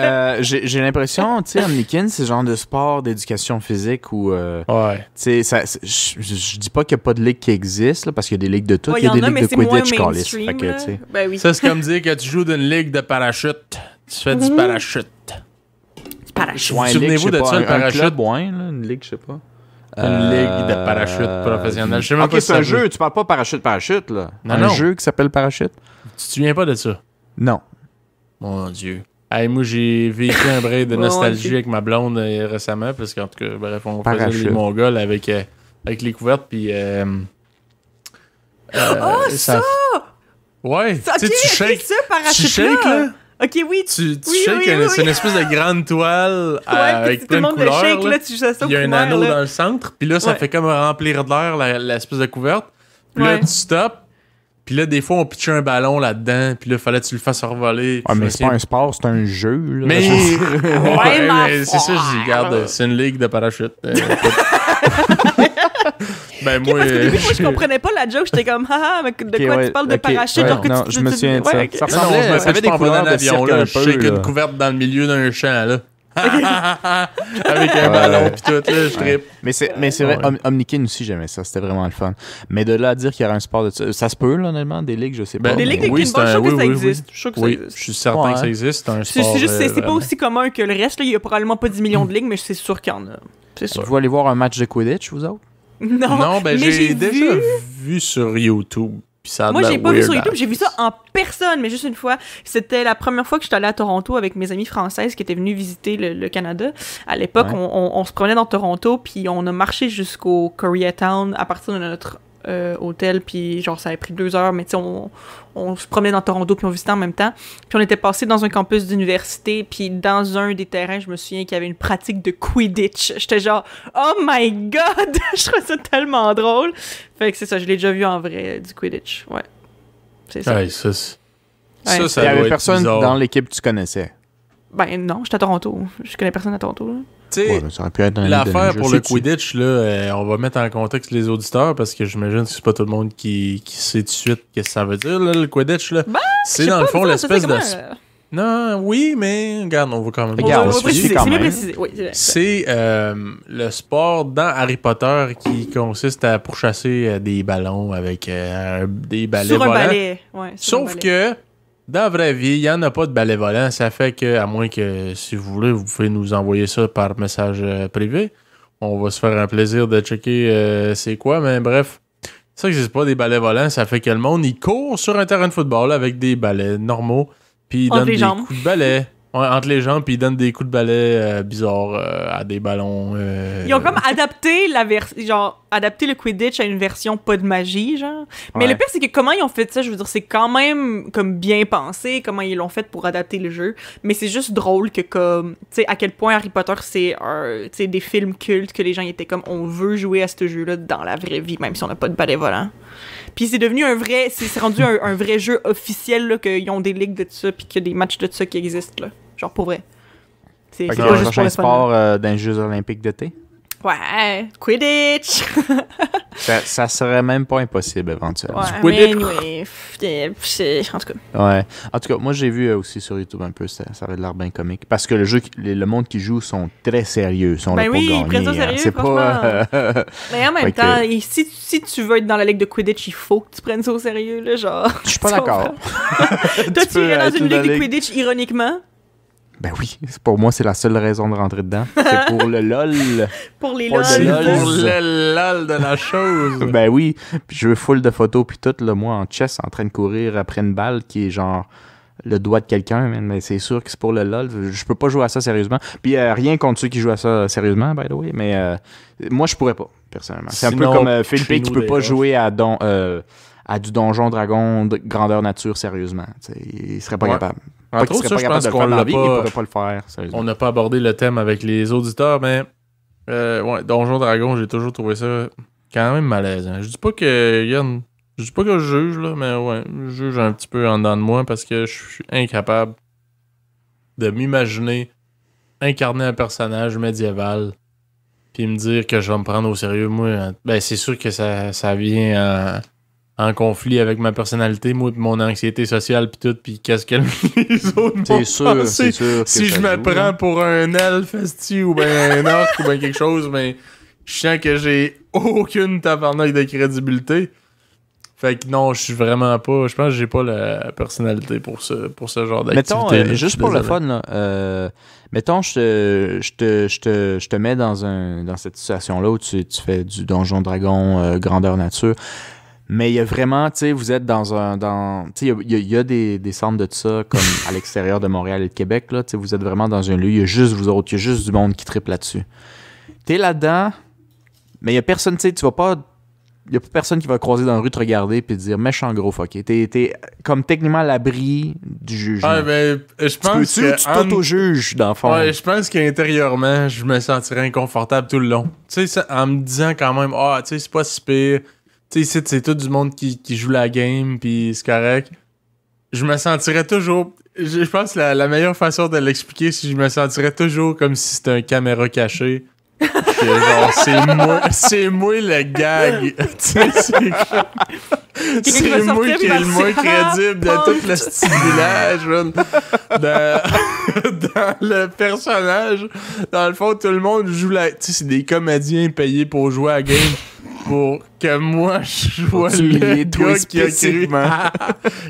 j'ai l'impression, tu sais, Omnikin, c'est le genre de sport d'éducation physique où, tu sais, je dis pas qu'il n'y a pas de ligue qui existe, là, parce qu'il y a des ligues de tout. Ouais, il y a des en a, ligues mais de c'est moins Quidditch, Callis. Fait que, là. tu sais. Ben oui. Ça, c'est comme dire que tu joues d'une ligue de parachute. Tu fais du parachute. Parachute. Ouais, Souvenez-vous de ça, le un parachute? club, ouais, là, une ligue, je sais pas. Une ligue de parachute professionnelle. Je sais même pas Ok, si c'est ça un veut. jeu, tu parles pas parachute, là. Non, un non. jeu qui s'appelle Parachute? Tu te souviens pas de ça? Non. Mon Dieu. Hey, moi, j'ai vécu un break de nostalgie avec ma blonde récemment, parce qu'en tout cas, bref, on faisait les Mongols avec les couvertes, puis... ça! Ouais, Ça, tu sais, tu shakes. ça, parachute Tu shakes, là. Ok, oui. Tu shakes, c'est une espèce de grande toile avec plein de tout le monde couleurs. shake, là. là, tu joues ça au Il y a un primaire, anneau là. dans le centre, puis là, ça fait comme remplir d'air l'espèce de couverte. Puis là, tu stops. Puis là, des fois, on pitchait un ballon là-dedans, puis là, fallait que tu le fasses revoler. Ouais, mais c'est pas un sport, c'est un jeu. Là. Mais, mais c'est ça, je dis, regarde, c'est une ligue de parachute. Ben, moi. Parce qu'au début, moi, je comprenais pas la joke. J'étais comme, haha, mais de quoi tu parles de parachute? Genre que non, tu je me souviens de ça. Ouais, Ça Non, ressemblait, je me ça avait des couleurs de cirque là, un je shake peu. une couverte dans le milieu d'un champ, là. Avec un ballon pis tout, là, je trippe. Mais c'est vrai, Omnikin aussi, j'aimais ça. C'était vraiment le fun. Mais de là à dire qu'il y aurait un sport de ça, ça se peut, là, honnêtement, des ligues, je sais pas. Des ligues de oui, kinball, je suis sûr que ça oui, existe. Je suis sûr que ça Oui, existe. je suis certain que ça existe. C'est un sport. C'est juste, c'est pas vraiment. aussi commun que le reste. Là. Il y a probablement pas 10 millions de ligues, mais c'est sûr qu'il y en a. C'est sûr. Vous allez voir un match de Quidditch, vous autres? Non, ben mais j'ai déjà vu sur YouTube. Puis ça a Moi, de la j'ai pas vu weird sur YouTube, ass. j'ai vu ça en personne, mais juste une fois. C'était la première fois que j'étais allée à Toronto avec mes amies françaises qui étaient venues visiter le Canada. À l'époque, Ouais. on se promenait dans Toronto, puis on a marché jusqu'au Koreatown à partir de notre hôtel, puis genre ça a pris 2 heures, mais tu sais, on se promenait dans Toronto, puis on visitait en même temps. Puis on était passé dans un campus d'université, puis dans un des terrains, je me souviens qu'il y avait une pratique de Quidditch. J'étais genre, oh my god! Je trouvais ça tellement drôle. Fait que c'est ça, je l'ai déjà vu en vrai, du Quidditch. Ouais. C'est ça. Ouais, ça, Ouais. ça Il y doit avait être personne bizarre. dans l'équipe que tu connaissais. Ben non, j'étais à Toronto. Je connais personne à Toronto, là. Tu sais, Ouais, ben, ça aurait pu être un l'affaire jeu. pour le C'est-tu? Quidditch, là, on va mettre en contexte les auditeurs parce que j'imagine que c'est pas tout le monde qui sait tout de suite qu'est-ce que ça veut dire, là, le Quidditch. Là. c'est dans le fond l'espèce de. Non, oui, mais regarde, on va quand même. Regarde, on on va se préciser, fie quand c'est bien même. précisé. Oui, c'est vrai. C'est le sport dans Harry Potter qui consiste à pourchasser des ballons avec des balais Sur un volants. balai. Ouais, sur un Sauf balai. que dans la vraie vie, il n'y en a pas de balai volant. Ça fait que, à moins que, si vous voulez, vous pouvez nous envoyer ça par message privé. On va se faire un plaisir de checker c'est quoi, mais bref. Ça n'existe pas des balais volants. Ça fait que le monde, il court sur un terrain de football avec des balais normaux. Puis il Entre donne les des jambes. coups de balai. Ouais, entre les jambes, puis il donne des coups de balai bizarres à des ballons. Ils ont comme adapté adapté le Quidditch à une version pas de magie, genre. Mais Ouais. le pire, c'est que comment ils ont fait ça, je veux dire, c'est quand même comme bien pensé, comment ils l'ont fait pour adapter le jeu. Mais c'est juste drôle que comme, tu sais, à quel point Harry Potter, c'est tu sais, des films cultes que les gens étaient comme, on veut jouer à ce jeu-là dans la vraie vie, même si on n'a pas de balai volant. Puis c'est devenu c'est rendu un vrai jeu officiel, là, qu'ils ont des ligues de ça, puis qu'il y a des matchs de ça qui existent, là. Genre, pour vrai. C'est Fait que pas le juste pour prochain le fun. sport dans les Jeux olympiques d'été, Ouais, Quidditch! ça serait même pas impossible éventuellement. Ouais, Quidditch. mais anyway, en tout cas. Ouais. En tout cas, moi j'ai vu aussi sur YouTube un peu, ça avait l'air bien comique. Parce que le monde qui joue sont très sérieux, sont Ben là oui, pour ils prennent gagner. ça sérieux, C'est pas. Mais en même Fait que- temps, si tu veux être dans la ligue de Quidditch, il faut que tu prennes ça au sérieux, là, genre. Je suis pas Tu d'accord. comprends? Toi, tu irais dans une ligue de Quidditch ironiquement Ben oui, pour moi c'est la seule raison de rentrer dedans. C'est pour le lol. pour les Pour LOL. le C'est lol. pour le lol de la chose. Ben oui, puis je veux full de photos puis tout, là, moi en chess en train de courir après une balle qui est genre le doigt de quelqu'un, man, mais c'est sûr que c'est pour le lol. Je peux pas jouer à ça sérieusement. Puis rien contre ceux qui jouent à ça sérieusement, by the way, mais moi je pourrais pas, personnellement. C'est un peu Sinon, comme Philippe chez qui nous, peut pas des jouer à du Donjon Dragon de grandeur nature sérieusement. T'sais, il serait pas Ouais. capable. Pas Entre qu'il autres, serait ça, pas je pense capable de le qu'on faire dans la l'a vie, mais il pas. pourrait pas le faire, sérieusement. On n'a pas abordé le thème avec les auditeurs, mais ouais, Donjon Dragon, j'ai toujours trouvé ça quand même malaisant. Je dis pas que Yann, je dis pas que je juge là, mais ouais, je juge un petit peu en dedans de moi parce que je suis incapable de m'imaginer incarner un personnage médiéval puis me dire que je vais me prendre au sérieux. Moi, ben c'est sûr que ça vient en conflit avec ma personnalité, moi, pis mon anxiété sociale, puis tout, puis qu'est-ce que les autres vont C'est sûr, penser. c'est sûr. que Si je ça me joue, prends là. pour un elfe, esti, ou ben un orc, ou ben quelque chose, mais je sens que j'ai aucune tabarnak de crédibilité. Fait que non, je suis vraiment pas. Je pense que j'ai pas la personnalité pour ce genre Mettons, d'activité. juste pour le fun, là, mettons, je te mets dans cette situation-là où tu fais du Donjon Dragon grandeur nature. Mais il y a vraiment, tu sais, vous êtes tu sais, il y a des centres de ça, comme à l'extérieur de Montréal et de Québec, là, tu sais, vous êtes vraiment dans un lieu, il y a juste vous autres, il y a juste du monde qui triple là-dessus. T'es là-dedans, mais il y a personne, tu sais, tu vas pas... Il n'y a pas personne qui va croiser dans la rue te regarder et te dire méchant gros fucké. T'es comme techniquement à l'abri du jugement. Ouais, ben, je pense tu que. tu t'auto-juges, dans le fond. Ouais, je pense qu'intérieurement, je me sentirais inconfortable tout le long. Tu sais, en me disant quand même, tu sais, c'est pas si pire. Tu sais, c'est tout du monde qui joue la game, puis c'est correct. Je me sentirais toujours. Je pense que la meilleure façon de l'expliquer, c'est que je me sentirais toujours comme si c'était un caméra cachée. Que genre, c'est moi le gag. Tu sais, c'est moi qui est le moins crédible de tout le style village, man. Dans le personnage, dans le fond, tout le monde joue la. Tu sais, c'est des comédiens payés pour jouer à la game. Pour que moi, je sois tu le humilier toi gars qui a cru. spécifiquement.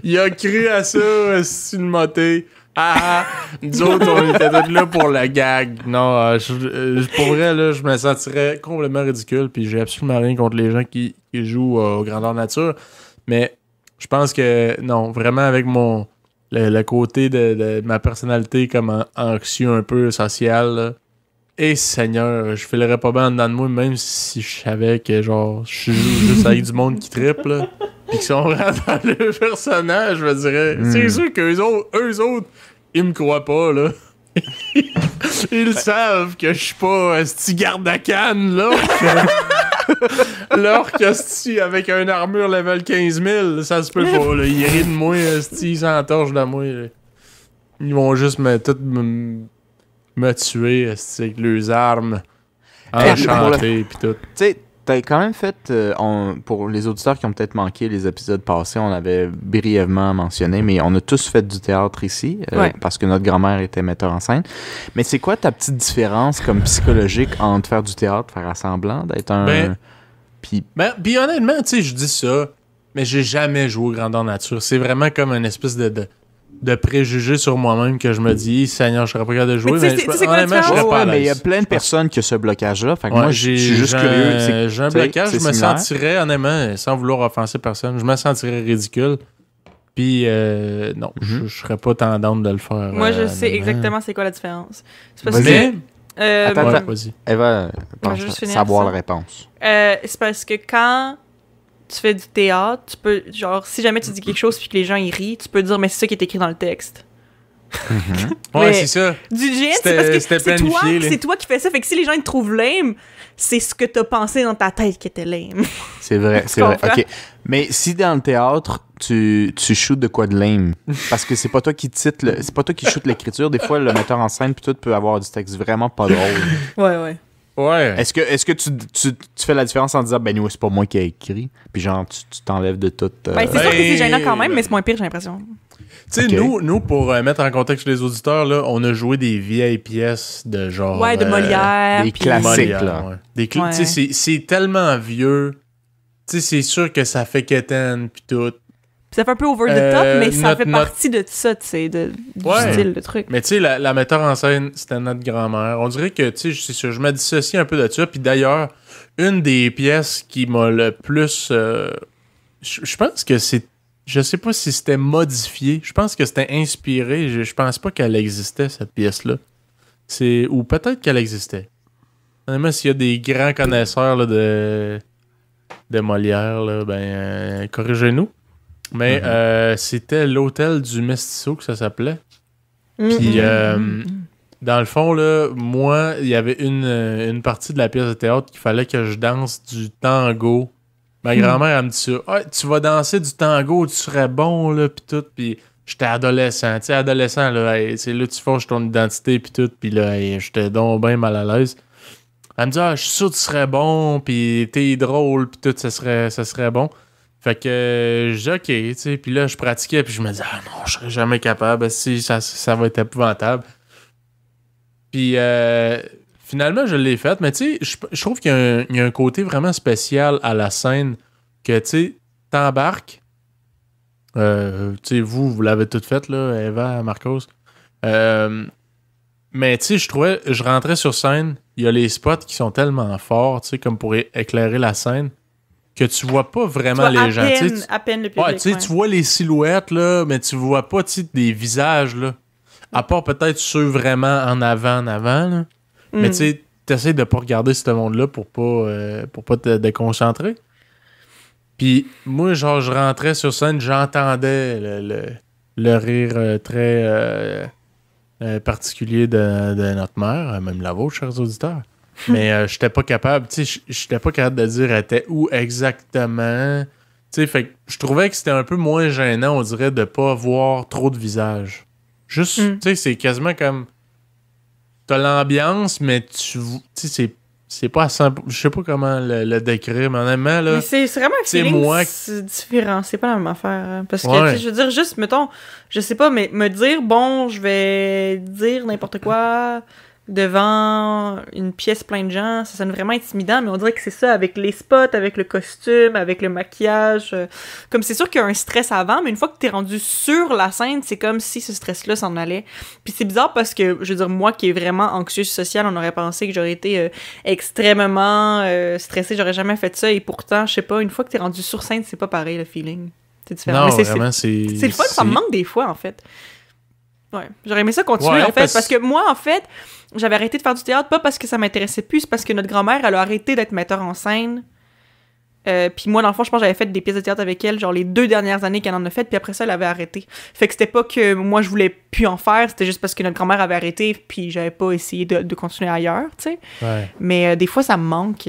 Il a cru à ça, c'est une moté. Nous autres, on était tous là pour la gag. Non, pour vrai, là, je me sentirais complètement ridicule. Puis j'ai absolument rien contre les gens qui jouent au grandeur nature. Mais Je pense que, non, vraiment avec le côté de ma personnalité comme anxieux un peu social, là, et Seigneur, je filerais pas bien en dedans de moi, même si je savais que, genre, je suis juste avec du monde qui trippe, là, pis qui sont vraiment dans le personnage, je me dirais. C'est sûr qu'eux autres, ils me croient pas, là. Ils savent que je suis pas un petit garde à canne, là. L'orque, esti, avec un armure level 15 000, ça se peut pas, là. Ils rient de moi, esti, ils s'entorchent de moi, là. Ils vont juste me tuer, esti, avec leurs armes enchantées, pis tout. Tu sais, t'as quand même fait, pour les auditeurs qui ont peut-être manqué les épisodes passés, on avait brièvement mentionné, mais on a tous fait du théâtre ici, parce que notre grand-mère était metteur en scène. Mais c'est quoi ta petite différence comme psychologique entre faire du théâtre, faire semblant d'être un... Puis honnêtement, tu sais, je dis ça, mais j'ai jamais joué au grandeur nature. C'est vraiment comme une espèce de préjugé sur moi-même que je me dis, Seigneur, je serais pas capable de jouer, mais honnêtement, je serais pas à l'aise. Mais il y a plein de personnes qui ont ce blocage-là. Fait que moi, je suis juste curieux. J'ai un blocage, je me sentirais, honnêtement, sans vouloir offenser personne, je me sentirais ridicule. Puis, non, je serais pas tendance de le faire. Moi, je sais exactement c'est quoi la différence. C'est parce Attends, vas-y. Eva, savoir la réponse. C'est parce que quand tu fais du théâtre, tu peux, genre, si jamais tu dis quelque chose puis que les gens y rient, tu peux dire, mais c'est ça qui est écrit dans le texte. Ouais, c'est ça. Du GN, c'est parce que c'est toi qui fais ça. Fait que si les gens ils te trouvent lame, c'est ce que t'as pensé dans ta tête qui était lame. C'est vrai, c'est vrai. OK. Mais si dans le théâtre, tu shootes de quoi de lame, parce que c'est pas toi qui titre, c'est pas toi qui shoot l'écriture. Des fois, le metteur en scène puis tout peut avoir du texte vraiment pas drôle. Ouais. Est-ce que tu fais la différence en disant, ben nous, c'est pas moi qui ai écrit, puis genre, tu t'enlèves de tout. Ben, c'est sûr que c'est gênant quand même, mais c'est moins pire, j'ai l'impression. Tu sais, nous, pour mettre en contexte les auditeurs, là, on a joué des vieilles pièces de genre... Ouais, de Molière. Des classiques, là. Tu sais, c'est tellement vieux. Tu sais, c'est sûr que ça fait quétaine, pis tout. Pis ça fait un peu over the top, mais ça fait partie de ça, tu sais, du style, le truc. Mais tu sais, la metteur en scène, c'était notre grand-mère. On dirait que, tu sais, je me dissocie un peu de ça. Puis d'ailleurs, une des pièces qui m'a le plus... je pense que c'est... Je sais pas si c'était modifié. Je pense que c'était inspiré. Je pense pas qu'elle existait, cette pièce-là. Ou peut-être qu'elle existait. Honnêtement, s'il y a des grands connaisseurs là, de Molière, là, ben, corrigez-nous. Mais c'était l'hôtel du Mestizo que ça s'appelait. Puis, dans le fond, là, moi, il y avait une partie de la pièce de théâtre qu'il fallait que je danse du tango. Ma grand-mère, elle me dit ça. Ah, tu vas danser du tango, tu serais bon, là, pis tout. Pis j'étais adolescent. Tu sais, adolescent, là, c'est là tu forges ton identité, pis tout. Pis là, j'étais donc bien mal à l'aise. Elle me dit, je suis sûr que tu serais bon, pis t'es drôle, pis tout, ça serait bon. Fait que je dis, OK, tu sais. Pis là, je pratiquais, pis je me dis, non, je serais jamais capable. Si, ça va être épouvantable. Puis, finalement, je l'ai faite, mais tu sais, je trouve qu'il y a un côté vraiment spécial à la scène que, tu sais, t'embarques. Tu sais, vous l'avez toute faite, là, Eva, Marcos. Mais tu sais, je rentrais sur scène, il y a les spots qui sont tellement forts, tu sais, comme pour éclairer la scène, que tu vois pas vraiment les gens. À peine le public. Ouais, tu sais, tu vois les silhouettes, là, mais tu vois pas, tu sais, des visages, là. À part peut-être ceux vraiment en avant, là. Mais tu sais, t'essaies de pas regarder ce monde-là pour pas te déconcentrer. Puis moi, genre, je rentrais sur scène, j'entendais le rire très particulier de notre mère, même la vôtre, chers auditeurs. Mais j'étais pas capable, tu sais, j'étais pas capable de dire elle était où exactement. Tu sais, fait que je trouvais que c'était un peu moins gênant, on dirait, de pas voir trop de visages. Juste, tu sais, c'est quasiment comme... T'as l'ambiance, mais tu sais, c'est pas à 100%... Je sais pas comment le décrire, mais honnêtement, là... Mais c'est vraiment un feeling différent. C'est pas la même affaire. Hein. Parce que, je veux dire, juste, mettons, je sais pas, mais me dire, bon, je vais dire n'importe quoi devant une pièce pleine de gens, ça sonne vraiment intimidant, mais on dirait que c'est ça, avec les spots, avec le costume, avec le maquillage. Comme c'est sûr qu'il y a un stress avant, mais une fois que t'es rendu sur la scène, c'est comme si ce stress-là s'en allait. Puis c'est bizarre parce que, je veux dire, moi qui est vraiment anxieuse sociale, on aurait pensé que j'aurais été extrêmement stressée, j'aurais jamais fait ça, et pourtant, je sais pas, une fois que t'es rendu sur scène, c'est pas pareil, le feeling. C'est différent. Non, mais vraiment, c'est le fun, ça me manque des fois, en fait. Ouais, j'aurais aimé ça continuer, Ouais, en fait, parce que moi, en fait, j'avais arrêté de faire du théâtre, pas parce que ça m'intéressait plus, c'est parce que notre grand-mère, elle a arrêté d'être metteur en scène. Puis moi, dans le fond, je pense que j'avais fait des pièces de théâtre avec elle, genre les 2 dernières années qu'elle en a fait, puis après ça, elle avait arrêté. Fait que c'était pas que moi, je voulais plus en faire, c'était juste parce que notre grand-mère avait arrêté, puis j'avais pas essayé de continuer ailleurs, tu sais. Ouais. Mais des fois, ça me manque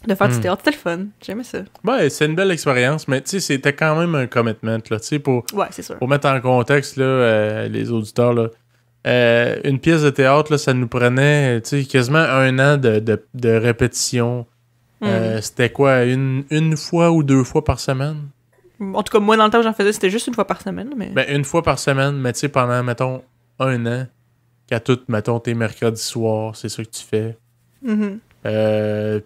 de faire du théâtre. C'était le fun. J'aimais ça. Ouais, c'est une belle expérience, mais tu sais, c'était quand même un commitment, là, tu sais, Ouais, c'est sûr. pour mettre en contexte, là, les auditeurs, là. Une pièce de théâtre, là, ça nous prenait, tu sais, quasiment 1 an de répétition. C'était quoi, une fois ou 2 fois par semaine? En tout cas, moi, dans le temps où j'en faisais, c'était juste 1 fois par semaine. Mais... Ben, 1 fois par semaine, mais tu sais, pendant, mettons, 1 an, qu'à tout, mettons, tes mercredis soirs, c'est ça que tu fais.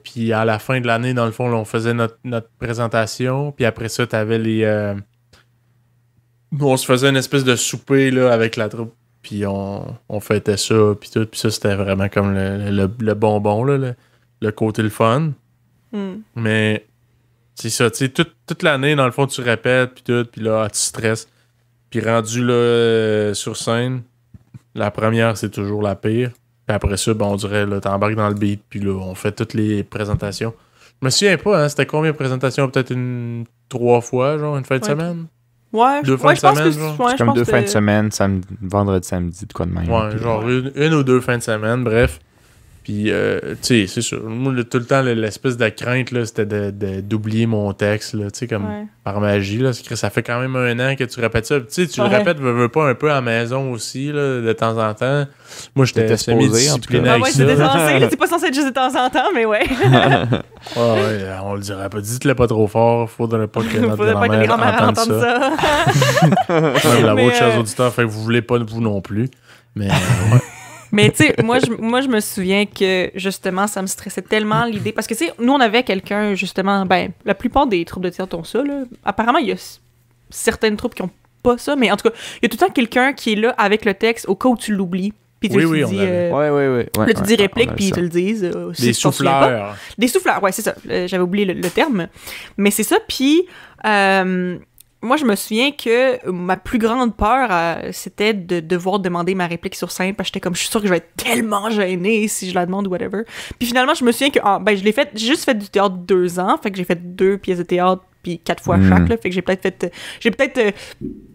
Puis à la fin de l'année, dans le fond, là, on faisait notre présentation, puis après ça, t'avais les... on se faisait une espèce de souper, là, avec la troupe, puis on fêtait ça, puis tout, puis ça, c'était vraiment comme le bonbon, là, le côté le fun. Mais c'est ça, tu sais, toute l'année, dans le fond, tu répètes, puis tout, puis là, tu stresses. Puis rendu là, sur scène, la première, c'est toujours la pire. Puis après ça, ben, on dirait, là, t'embarques dans le beat, puis là, on fait toutes les présentations. Je me souviens pas, hein, c'était combien de présentations? Peut-être 3 fois, genre, une fin de semaine? Ouais, 2 fins de semaine, genre? Ouais, C'est comme 2 fins de semaine, vendredi, samedi, de quoi de même. Ouais, genre une ou 2 fins de semaine, bref. Puis, tu sais, c'est sûr. Moi, tout le temps, l'espèce de crainte, là, c'était d'oublier mon texte, là, tu sais, comme par magie, là. Ça fait quand même 1 an que tu répètes ça. Tu sais, tu le répètes, veux pas, un peu à la maison aussi, là, de temps en temps. Moi, j'étais semi-discipliné avec ça. C'était censé, là, c'est pas censé être juste de temps en temps, mais ouais. Ouais, on le dirait pas. Dites-le pas trop fort. Faudrait pas que notre Faudrait pas que les grand-mère entende ça. Même la vôtre, chers auditeurs, fait que vous voulez pas vous non plus. Mais, ouais. Mais tu sais, moi, je me souviens que, justement, ça me stressait tellement l'idée. Parce que, tu sais, nous, on avait quelqu'un, justement, ben, la plupart des troupes de théâtre ont ça, là. Apparemment, il y a certaines troupes qui ont pas ça, mais en tout cas, il y a tout le temps quelqu'un qui est là avec le texte au cas où tu l'oublies. Puis tu oui, dis, ouais, là, tu dis réplique, puis ils te le disent. Des souffleurs. Des souffleurs, ouais, c'est ça. J'avais oublié le terme. Mais c'est ça, puis... moi, je me souviens que ma plus grande peur, c'était de devoir demander ma réplique sur scène, parce que j'étais comme, je suis sûre que je vais être tellement gênée si je la demande ou whatever. Puis finalement, je me souviens que, j'ai juste fait du théâtre 2 ans, fait que j'ai fait 2 pièces de théâtre, puis 4 fois chaque, là, fait que j'ai peut-être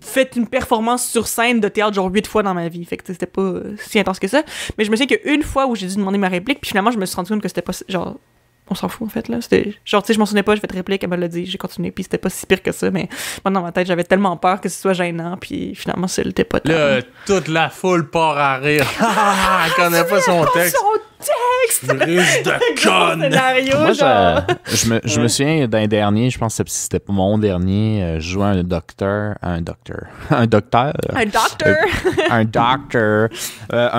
fait une performance sur scène de théâtre genre 8 fois dans ma vie, fait que c'était pas si intense que ça. Mais je me souviens qu'une fois où j'ai dû demander ma réplique, puis finalement, je me suis rendu compte que c'était pas, genre... On s'en fout, en fait, là. C'était genre, tu sais, je m'en souvenais pas, j'ai fait réplique, elle me l'a dit, j'ai continué, puis c'était pas si pire que ça, mais moi, dans ma tête, j'avais tellement peur que ce soit gênant, puis finalement, c'était pas tant. Là, toute la foule part à rire. Elle connaît pas son texte. Texte! Risque de conne! Scénario, Moi, genre. je me souviens d'un dernier, je pense que c'était pas mon dernier, je jouais un docteur. Un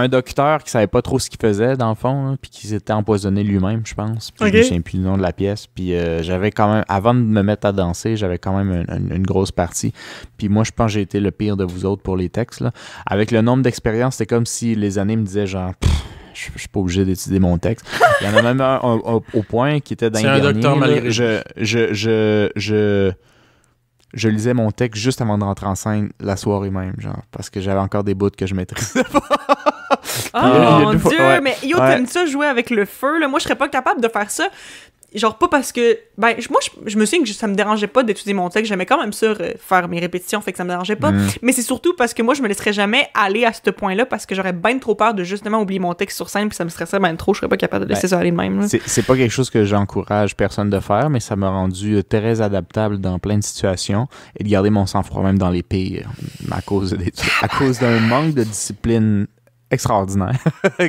docteur qui savait pas trop ce qu'il faisait, dans le fond, puis qui s'était empoisonné lui-même, je pense. Puis je me souviens plus du nom de la pièce. Puis j'avais quand même, avant de me mettre à danser, j'avais quand même une grosse partie. Puis moi, je pense que j'ai été le pire de vous autres pour les textes, là. Avec le nombre d'expériences, c'était comme si les années me disaient genre... Je suis pas obligé d'étudier mon texte. Il y en a même un au point qui était dans les derniers. Docteur malgré. Je lisais mon texte juste avant de rentrer en scène la soirée même, genre, parce que j'avais encore des bouts que je maîtrisais pas. Oh mon Dieu, ouais. mais yo, t'aimes ça jouer avec le feu, là? Moi, je serais pas capable de faire ça. Genre, pas parce que... Ben, moi, je me souviens que ça me dérangeait pas d'étudier mon texte. J'aimais quand même ça, faire mes répétitions, fait que ça me dérangeait pas. Mais c'est surtout parce que moi, je me laisserais jamais aller à ce point-là parce que j'aurais bien trop peur de justement oublier mon texte sur scène puis ça me stresserait bien trop. Je serais pas capable de laisser ça aller de même. C'est pas quelque chose que j'encourage personne de faire, mais ça m'a rendu très adaptable dans plein de situations et de garder mon sang-froid même dans les pires à cause d'un manque de discipline extraordinaire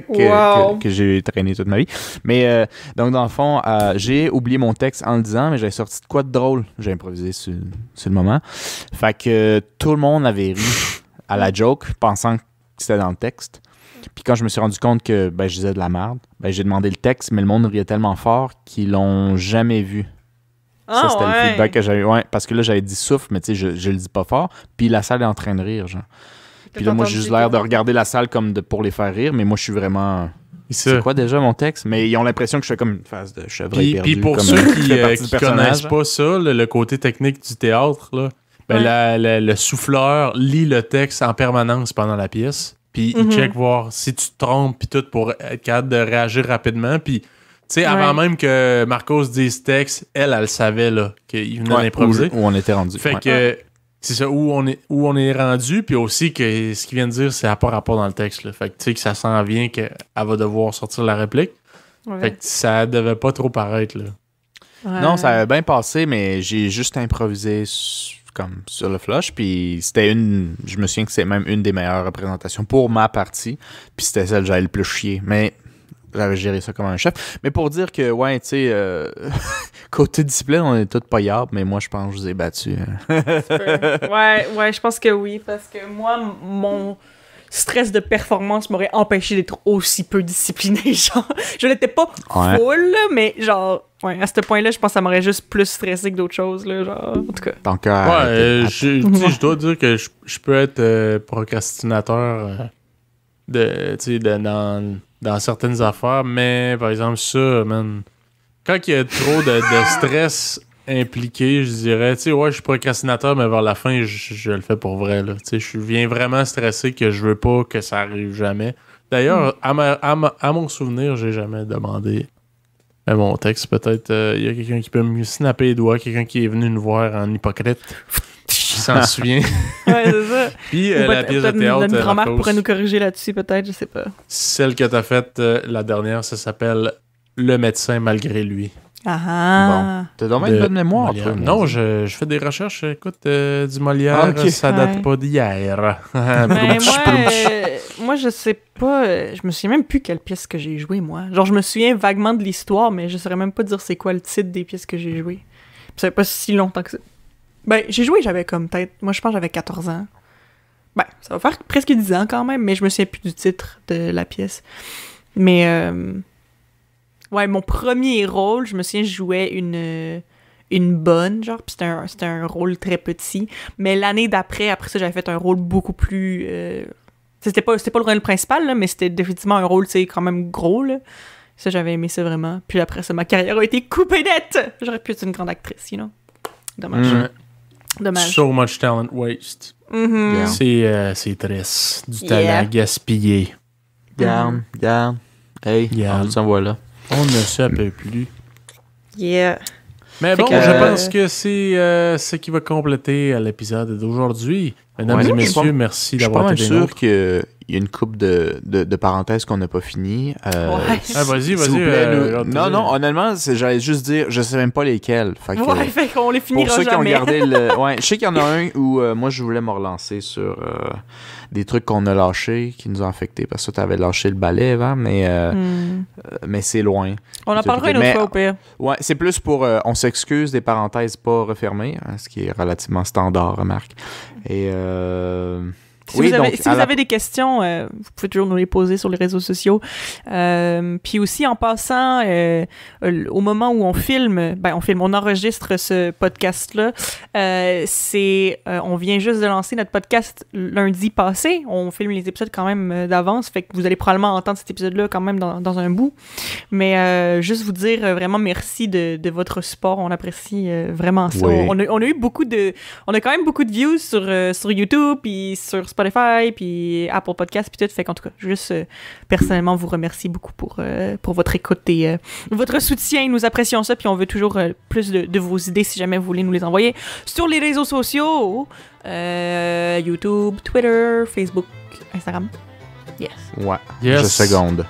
que j'ai traîné toute ma vie. Mais donc, dans le fond, j'ai oublié mon texte en le disant, mais j'avais sorti de quoi de drôle. J'ai improvisé sur le moment. Fait que tout le monde avait ri à la joke, pensant que c'était dans le texte. Puis quand je me suis rendu compte que je disais de la merde, j'ai demandé le texte, mais le monde riait tellement fort qu'ils l'ont jamais vu. Ça, c'était le feedback que j'avais eu. Ouais, parce que là, j'avais dit souffle, mais tu sais, je le dis pas fort. Puis la salle est en train de rire, genre. Puis là, moi, j'ai juste l'air de regarder la salle comme pour les faire rire, mais moi, je suis vraiment... C'est quoi déjà mon texte? Mais ils ont l'impression que je fais comme une phase de chevreuil perdu. Puis pour comme ceux qui du connaissent pas ça, le côté technique du théâtre, là, le souffleur lit le texte en permanence pendant la pièce. Puis il check voir si tu te trompes, puis tout, pour être capable de réagir rapidement. Puis, tu sais, avant même que Marcos dise texte, elle le savait, là, qu'il venait d'improviser. Où on était rendu. Fait que, c'est ça, où on est rendu, puis aussi que ce qu'il vient de dire, c'est à pas rapport dans le texte, là. Fait que, tu sais, que ça s'en vient qu'elle va devoir sortir la réplique. Fait que ça devait pas trop paraître, là. Non, ça avait bien passé, mais j'ai juste improvisé comme sur le flush, puis c'était je me souviens que c'est même une des meilleures représentations pour ma partie, puis c'était celle que j'avais le plus chier, mais j'avais géré ça comme un chef. Mais pour dire que, ouais, tu sais, côté discipline, on est tous payables, mais moi, je pense que je vous ai battu. Ouais, je pense que oui, parce que moi, mon stress de performance m'aurait empêché d'être aussi peu discipliné, genre, je l'étais pas full, mais genre, ouais, à ce point-là, je pense que ça m'aurait juste plus stressé que d'autres choses, là, genre, en tout cas. Donc, je dois dire que je peux être procrastinateur dans certaines affaires, mais par exemple, ça, man, quand il y a trop de stress impliqué, je dirais, tu sais, ouais, je suis procrastinateur, mais vers la fin, je le fais pour vrai, là. Tu sais, je viens vraiment stressé que je veux pas que ça arrive jamais. D'ailleurs, à mon souvenir, j'ai jamais demandé à mon texte. Peut-être, il y a quelqu'un qui peut me snapper les doigts, quelqu'un qui est venu nous voir en hypocrite. Qui s'en souvient. Ouais, c'est ça. Puis la pièce de théâtre. Notre grand-mère pourrait nous corriger là-dessus, peut-être, je sais pas. Celle que t'as faite, la dernière, ça s'appelle Le médecin malgré lui. Ah! Bon. T'as vraiment une bonne mémoire, toi. Non, je fais des recherches. Écoute, du Molière, ça date pas d'hier. Mais moi, je sais pas. Je me souviens même plus quelle pièce que j'ai jouée, moi. Genre, je me souviens vaguement de l'histoire, mais je saurais même pas dire c'est quoi le titre des pièces que j'ai jouées. Ça fait pas si longtemps que ça. Ben, j'ai joué, j'avais comme peut-être... Moi, je pense que j'avais 14 ans. Ben, ça va faire presque 10 ans quand même, mais je me souviens plus du titre de la pièce. Mais... Ouais, mon premier rôle, je me souviens, je jouais une bonne, genre, pis c'était un rôle très petit. Mais l'année après ça, j'avais fait un rôle beaucoup plus... C'était pas le rôle principal, là, mais c'était définitivement un rôle, tu sais, quand même gros, là. Ça, j'avais aimé ça vraiment. Puis après ça, ma carrière a été coupée nette! J'aurais pu être une grande actrice, you know? Dommage. So much talent waste. Mm-hmm. C'est triste. Du talent gaspillé. Garde. Hey, on s'envoie là. On ne se peut plus. Yeah. Mais bon, je pense que c'est ce qui va compléter l'épisode d'aujourd'hui. Mesdames et messieurs, merci d'avoir été des nôtres. Je suis pas mal sûr qu'il y a une couple de parenthèses qu'on n'a pas fini. Vas-y. Non, honnêtement, j'allais juste dire, je sais même pas lesquels. Fait qu'on les finira pour ceux jamais. Qui ont gardé je sais qu'il y en a un où moi, je voulais me relancer sur des trucs qu'on a lâchés, qui nous ont affectés. Parce que tu avais lâché le balai avant, mais c'est loin. On en parlera une autre fois au pire. Ouais, c'est plus pour on s'excuse des parenthèses pas refermées, ce qui est relativement standard, remarque. Et Si vous avez des questions, vous pouvez toujours nous les poser sur les réseaux sociaux. Puis aussi, en passant, au moment où on enregistre ce podcast-là, on vient juste de lancer notre podcast lundi passé. On filme les épisodes quand même d'avance, fait que vous allez probablement entendre cet épisode-là quand même dans un bout. Mais juste vous dire vraiment merci de votre support. On apprécie vraiment ça. Oui. On a eu on a quand même beaucoup de views sur YouTube, puis sur Spotify, puis Apple Podcasts, puis tout. Fait qu'en tout cas, juste personnellement vous remercie beaucoup pour votre écoute et votre soutien. Nous apprécions ça, puis on veut toujours plus de vos idées si jamais vous voulez nous les envoyer sur les réseaux sociaux, YouTube, Twitter, Facebook, Instagram. Yes. Ouais. Yes. Je seconde.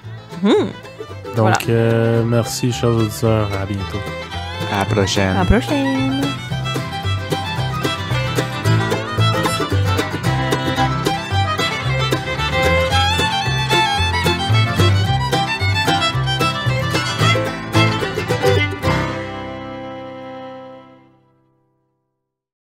Donc, merci, chers auditeurs. À bientôt. À la prochaine. À la prochaine.